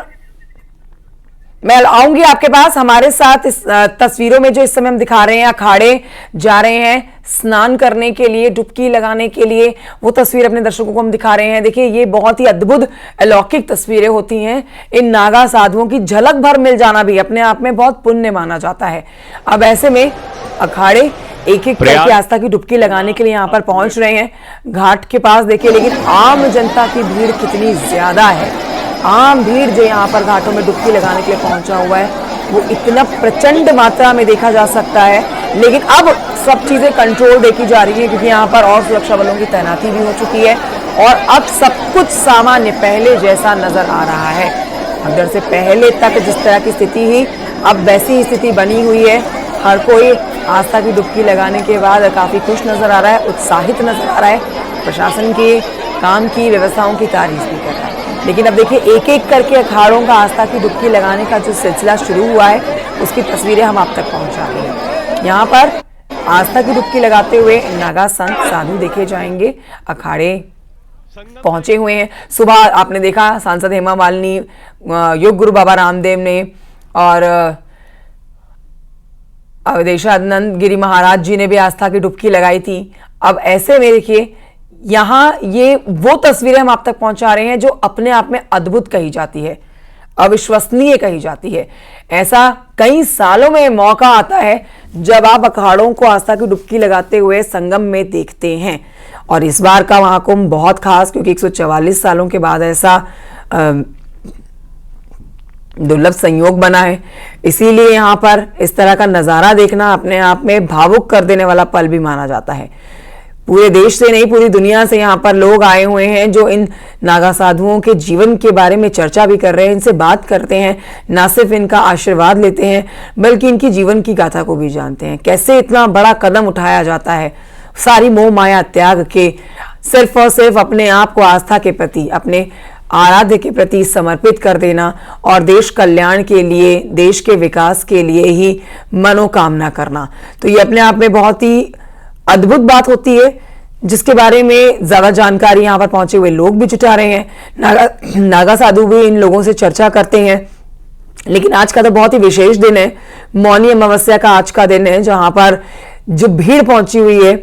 मैं आऊंगी आपके पास। हमारे साथ इस तस्वीरों में जो इस समय हम दिखा रहे हैं, अखाड़े जा रहे हैं स्नान करने के लिए, डुबकी लगाने के लिए, वो तस्वीर अपने दर्शकों को हम दिखा रहे हैं। देखिए, ये बहुत ही अद्भुत अलौकिक तस्वीरें होती हैं। इन नागा साधुओं की झलक भर मिल जाना भी अपने आप में बहुत पुण्य माना जाता है। अब ऐसे में अखाड़े एक एक करके आस्था की डुबकी लगाने के लिए यहाँ पर पहुंच रहे हैं घाट के पास। देखिए, लेकिन आम जनता की भीड़ कितनी ज्यादा है। आम भीड़ जो यहाँ पर घाटों में डुबकी लगाने के लिए पहुंचा हुआ है, वो इतना प्रचंड मात्रा में देखा जा सकता है। लेकिन अब सब चीजें कंट्रोल देखी जा रही है, क्योंकि यहाँ पर और सुरक्षा बलों की तैनाती भी हो चुकी है और अब सब कुछ सामान्य पहले जैसा नजर आ रहा है। अगर से पहले तक जिस तरह की स्थिति ही, अब वैसी ही स्थिति बनी हुई है। हर कोई आस्था की डुबकी लगाने के बाद काफी खुश नजर आ रहा है, उत्साहित नजर आ रहा है, प्रशासन के काम की व्यवस्थाओं की तारीफ भी कर रहा है। लेकिन अब देखिए, एक एक करके अखाड़ों का आस्था की डुबकी लगाने का जो सिलसिला शुरू हुआ है, उसकी तस्वीरें हम आप तक पहुंचा रहे हैं। यहाँ पर आस्था की डुबकी लगाते हुए नागा संत साधु देखे जाएंगे। अखाड़े पहुंचे हुए हैं। सुबह आपने देखा सांसद हेमा मालिनी, योग गुरु बाबा रामदेव ने और अवधेशानंद गिरी महाराज जी ने भी आस्था की डुबकी लगाई थी। अब ऐसे में देखिए यहाँ ये वो तस्वीरें हम आप तक पहुंचा रहे हैं जो अपने आप में अद्भुत कही जाती है, अविश्वसनीय कही जाती है। ऐसा कई सालों में मौका आता है जब आप अखाड़ों को आस्था की डुबकी लगाते हुए संगम में देखते हैं। और इस बार का महाकुंभ बहुत खास, क्योंकि 144 सालों के बाद ऐसा दुर्लभ संयोग बना है। इसीलिए यहाँ पर इस तरह का नजारा देखना अपने आप में भावुक कर देने वाला पल भी माना जाता है। पूरे देश से नहीं, पूरी दुनिया से यहाँ पर लोग आए हुए हैं जो इन नागा साधुओं के जीवन के बारे में चर्चा भी कर रहे हैं, इनसे बात करते हैं, ना सिर्फ इनका आशीर्वाद लेते हैं बल्कि इनकी जीवन की गाथा को भी जानते हैं। कैसे इतना बड़ा कदम उठाया जाता है, सारी मोह माया त्याग के सिर्फ और सिर्फ अपने आप को आस्था के प्रति, अपने आराध्य के प्रति समर्पित कर देना और देश कल्याण के लिए, देश के विकास के लिए ही मनोकामना करना। तो ये अपने आप में बहुत ही अद्भुत बात होती है, जिसके बारे में ज्यादा जानकारी यहाँ पर पहुंचे हुए लोग भी जुटा रहे हैं। नागा साधु भी इन लोगों से चर्चा करते हैं। लेकिन आज का तो बहुत ही विशेष दिन है, मौनी अमावस्या का आज का दिन है, जहां पर जो भीड़ पहुंची हुई है,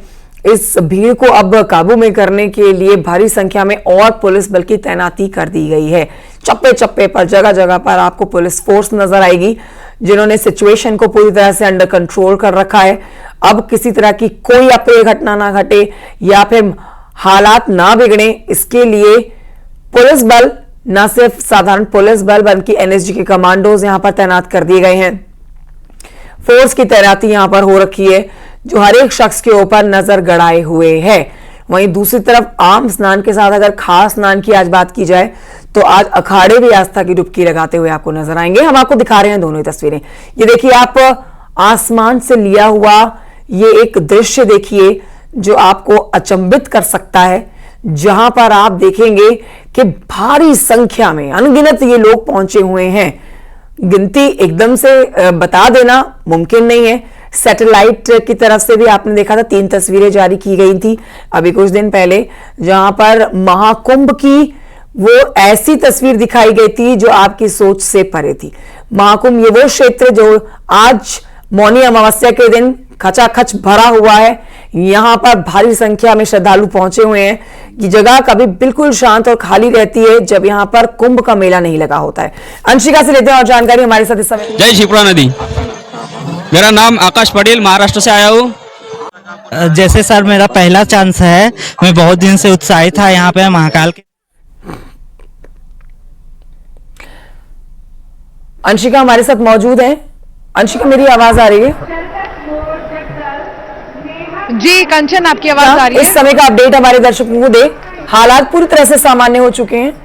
इस भीड़ को अब काबू में करने के लिए भारी संख्या में और पुलिस बल की तैनाती कर दी गई है। चप्पे चप्पे पर, जगह जगह पर आपको पुलिस फोर्स नजर आएगी जिन्होंने सिचुएशन को पूरी तरह से अंडर कंट्रोल कर रखा है। अब किसी तरह की कोई अप्रिय घटना ना घटे या फिर हालात ना बिगड़े, इसके लिए पुलिस बल, न सिर्फ साधारण पुलिस बल बल्कि एनएसजी के कमांडोज यहां पर तैनात कर दिए गए हैं। फोर्स की तैनाती यहां पर हो रखी है जो हर एक शख्स के ऊपर नजर गड़ाए हुए है। वहीं दूसरी तरफ आम स्नान के साथ अगर खास स्नान की आज बात की जाए तो आज अखाड़े भी आस्था की डुबकी लगाते हुए आपको नजर आएंगे। हम आपको दिखा रहे हैं दोनों ही तस्वीरें। ये देखिए, आप आसमान से लिया हुआ ये एक दृश्य देखिए जो आपको अचंभित कर सकता है, जहां पर आप देखेंगे कि भारी संख्या में अनगिनत ये लोग पहुंचे हुए हैं। गिनती एकदम से बता देना मुमकिन नहीं है। सैटेलाइट की तरफ से भी आपने देखा था, 3 तस्वीरें जारी की गई थी अभी कुछ दिन पहले, जहां पर महाकुंभ की वो ऐसी तस्वीर दिखाई गई थी जो आपकी सोच से परे थी। महाकुंभ ये वो क्षेत्र जो आज मौनी अमावस्या के दिन खचाखच भरा हुआ है। यहां पर भारी संख्या में श्रद्धालु पहुंचे हुए हैं। ये जगह कभी बिल्कुल शांत और खाली रहती है जब यहां पर कुंभ का मेला नहीं लगा होता है। अंशिका से लेते हैं और जानकारी हमारे साथ इस समय। जय शिप्रा नदी। मेरा नाम आकाश पटेल, महाराष्ट्र से आया हूँ। जैसे सर मेरा पहला चांस है, मैं बहुत दिन से उत्साहित था यहाँ पे महाकाल के। अंशिका हमारे साथ मौजूद है। अंशिका, मेरी आवाज आ रही है? जी कंचन, आपकी आवाज आ रही है? इस समय का अपडेट हमारे दर्शकों को दे। हालात पूरी तरह से सामान्य हो चुके हैं।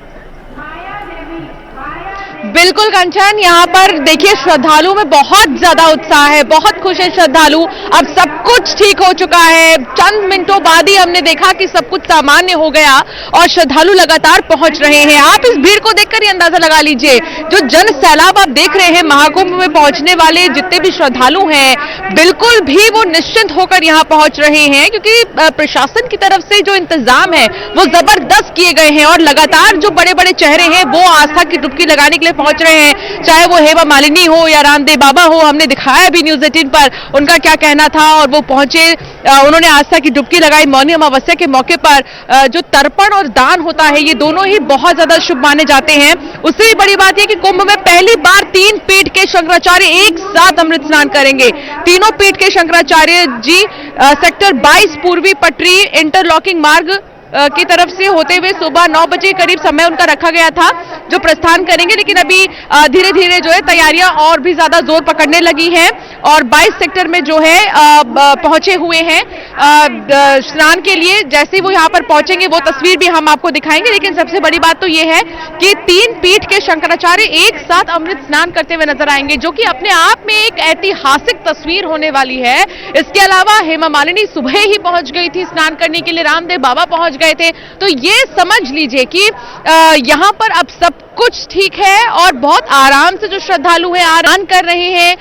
बिल्कुल कंचन, यहाँ पर देखिए श्रद्धालु में बहुत ज्यादा उत्साह है, बहुत खुश है श्रद्धालु। अब सब कुछ ठीक हो चुका है। चंद मिनटों बाद ही हमने देखा कि सब कुछ सामान्य हो गया और श्रद्धालु लगातार पहुंच रहे हैं। आप इस भीड़ को देखकर ही अंदाजा लगा लीजिए, जो जन सैलाब आप देख रहे हैं, महाकुंभ में पहुंचने वाले जितने भी श्रद्धालु हैं, बिल्कुल भी वो निश्चिंत होकर यहाँ पहुंच रहे हैं, क्योंकि प्रशासन की तरफ से जो इंतजाम है वो जबरदस्त किए गए हैं और लगातार जो बड़े बड़े चेहरे हैं वो आस्था की डुबकी लगाने के लिए पहुंच रहे हैं। चाहे वो हेमा मालिनी हो या रामदेव बाबा हो, हमने दिखाया भी न्यूज़ 18 पर उनका क्या कहना था और वो पहुंचे, उन्होंने आस्था की डुबकी लगाई। मौनी अमावस्या के मौके पर जो तर्पण और दान होता है ये दोनों ही बहुत ज्यादा शुभ माने जाते हैं। उससे भी बड़ी बात यह कि कुंभ में पहली बार 3 पीठ के शंकराचार्य एक साथ अमृत स्नान करेंगे। तीनों पीठ के शंकराचार्य जी सेक्टर 22 पूर्वी पटरी इंटरलॉकिंग मार्ग की तरफ से होते हुए सुबह 9 बजे करीब समय उनका रखा गया था जो प्रस्थान करेंगे। लेकिन अभी धीरे धीरे जो है तैयारियां और भी ज्यादा जोर पकड़ने लगी हैं और 22 सेक्टर में जो है पहुंचे हुए हैं स्नान के लिए। जैसे ही वो यहाँ पर पहुंचेंगे वो तस्वीर भी हम आपको दिखाएंगे। लेकिन सबसे बड़ी बात तो ये है कि 3 पीठ के शंकराचार्य एक साथ अमृत स्नान करते हुए नजर आएंगे, जो कि अपने आप में एक ऐतिहासिक तस्वीर होने वाली है। इसके अलावा हेमा मालिनी सुबह ही पहुंच गई थी स्नान करने के लिए, रामदेव बाबा पहुंच गए थे। तो ये समझ लीजिए कि यहाँ पर अब सब कुछ ठीक है और बहुत आराम से जो श्रद्धालु हैं आराम कर रहे हैं।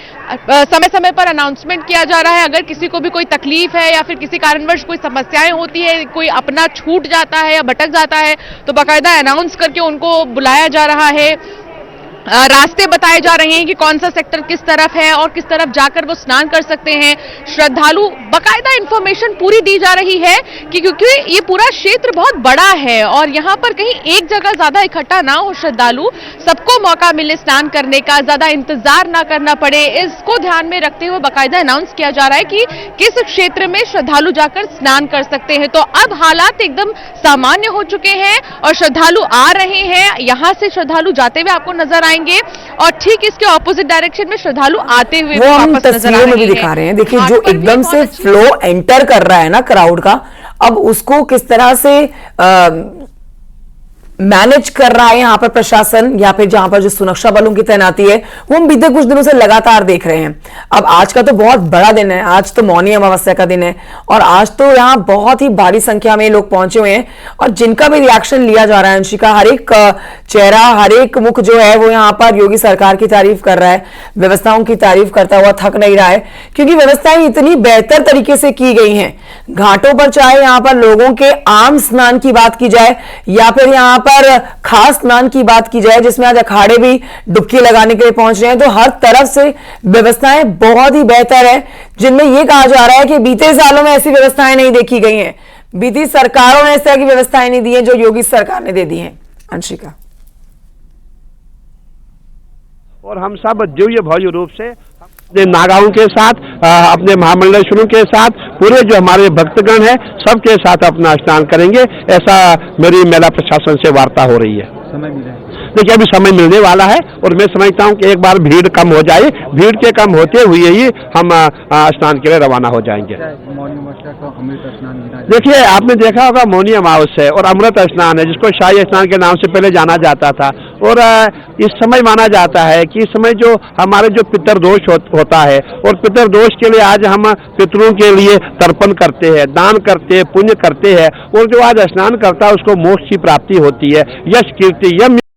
समय समय पर अनाउंसमेंट किया जा रहा है, अगर किसी को भी कोई तकलीफ है या फिर किसी कारणवश कोई समस्याएं होती है, कोई अपना छूट जाता है या भटक जाता है, तो बाकायदा अनाउंस करके उनको बुलाया जा रहा है। रास्ते बताए जा रहे हैं कि कौन सा सेक्टर किस तरफ है और किस तरफ जाकर वो स्नान कर सकते हैं। श्रद्धालु बकायदा इंफॉर्मेशन पूरी दी जा रही है कि क्योंकि ये पूरा क्षेत्र बहुत बड़ा है और यहाँ पर कहीं एक जगह ज्यादा इकट्ठा ना हो श्रद्धालु, सबको मौका मिले स्नान करने का, ज्यादा इंतजार ना करना पड़े, इसको ध्यान में रखते हुए बकायदा अनाउंस किया जा रहा है कि किस क्षेत्र में श्रद्धालु जाकर स्नान कर सकते हैं। तो अब हालात एकदम सामान्य हो चुके हैं और श्रद्धालु आ रहे हैं, यहाँ से श्रद्धालु जाते हुए आपको नजर आएंगे और ठीक इसके ऑपोजिट डायरेक्शन में श्रद्धालु आते हुए वो हम वापस नजर आ तस्वीरों में भी रहे दिखा हैं। रहे हैं। देखिए घाट जो पर भी एकदम से फ्लो एंटर कर रहा है ना क्राउड का, अब उसको किस तरह से मैनेज कर रहा है यहाँ पर प्रशासन या फिर जहां पर जो सुरक्षा बलों की तैनाती है, वो हम बीते कुछ दिनों से लगातार देख रहे हैं। अब आज का तो बहुत बड़ा दिन है, आज तो मौनी अमावस्या का दिन है और आज तो यहाँ बहुत ही भारी संख्या में लोग पहुंचे हुए हैं और जिनका भी रिएक्शन लिया जा रहा है अंशिका, हर एक चेहरा, हर एक मुख जो है वो यहाँ पर योगी सरकार की तारीफ कर रहा है, व्यवस्थाओं की तारीफ करता हुआ थक नहीं रहा है, क्योंकि व्यवस्थाएं इतनी बेहतर तरीके से की गई हैं। घाटों पर चाहे यहाँ पर लोगों के आम स्नान की बात की जाए या फिर यहाँ पर खास स्नान की बात की जाए जिसमें आज अखाड़े भी डुबकी लगाने के लिए पहुंच रहे हैं, तो हर तरफ से व्यवस्थाएं बहुत ही बेहतर है, जिनमें यह कहा जा रहा है कि बीते सालों में ऐसी व्यवस्थाएं नहीं देखी गई हैं, बीती सरकारों ने इस तरह की व्यवस्थाएं नहीं दी हैं जो योगी सरकार ने दे दी हैं। अंशिका, और हम सब दिव्य भव्य रूप से अपने नागाओं के साथ, अपने महामंडलेश्वरों के साथ, पूरे जो हमारे भक्तगण हैं सबके साथ अपना स्नान करेंगे, ऐसा मेरी मेला प्रशासन से वार्ता हो रही है। समय मिला है, देखिए अभी समय मिलने वाला है और मैं समझता हूं कि एक बार भीड़ कम हो जाए, भीड़ के कम होते हुए ही हम स्नान के लिए रवाना हो जाएंगे। देखिए आपने देखा होगा मौनी अमावस्या और अमृत स्नान है जिसको शाही स्नान के नाम से पहले जाना जाता था और इस समय माना जाता है कि इस समय जो हमारे जो पितरदोष होता है और पितरदोष के लिए आज हम पितरों के लिए तर्पण करते हैं, दान करते हैं, पुण्य करते हैं और जो आज स्नान करता है उसको मोक्ष की प्राप्ति होती है, यश कीर्ति यम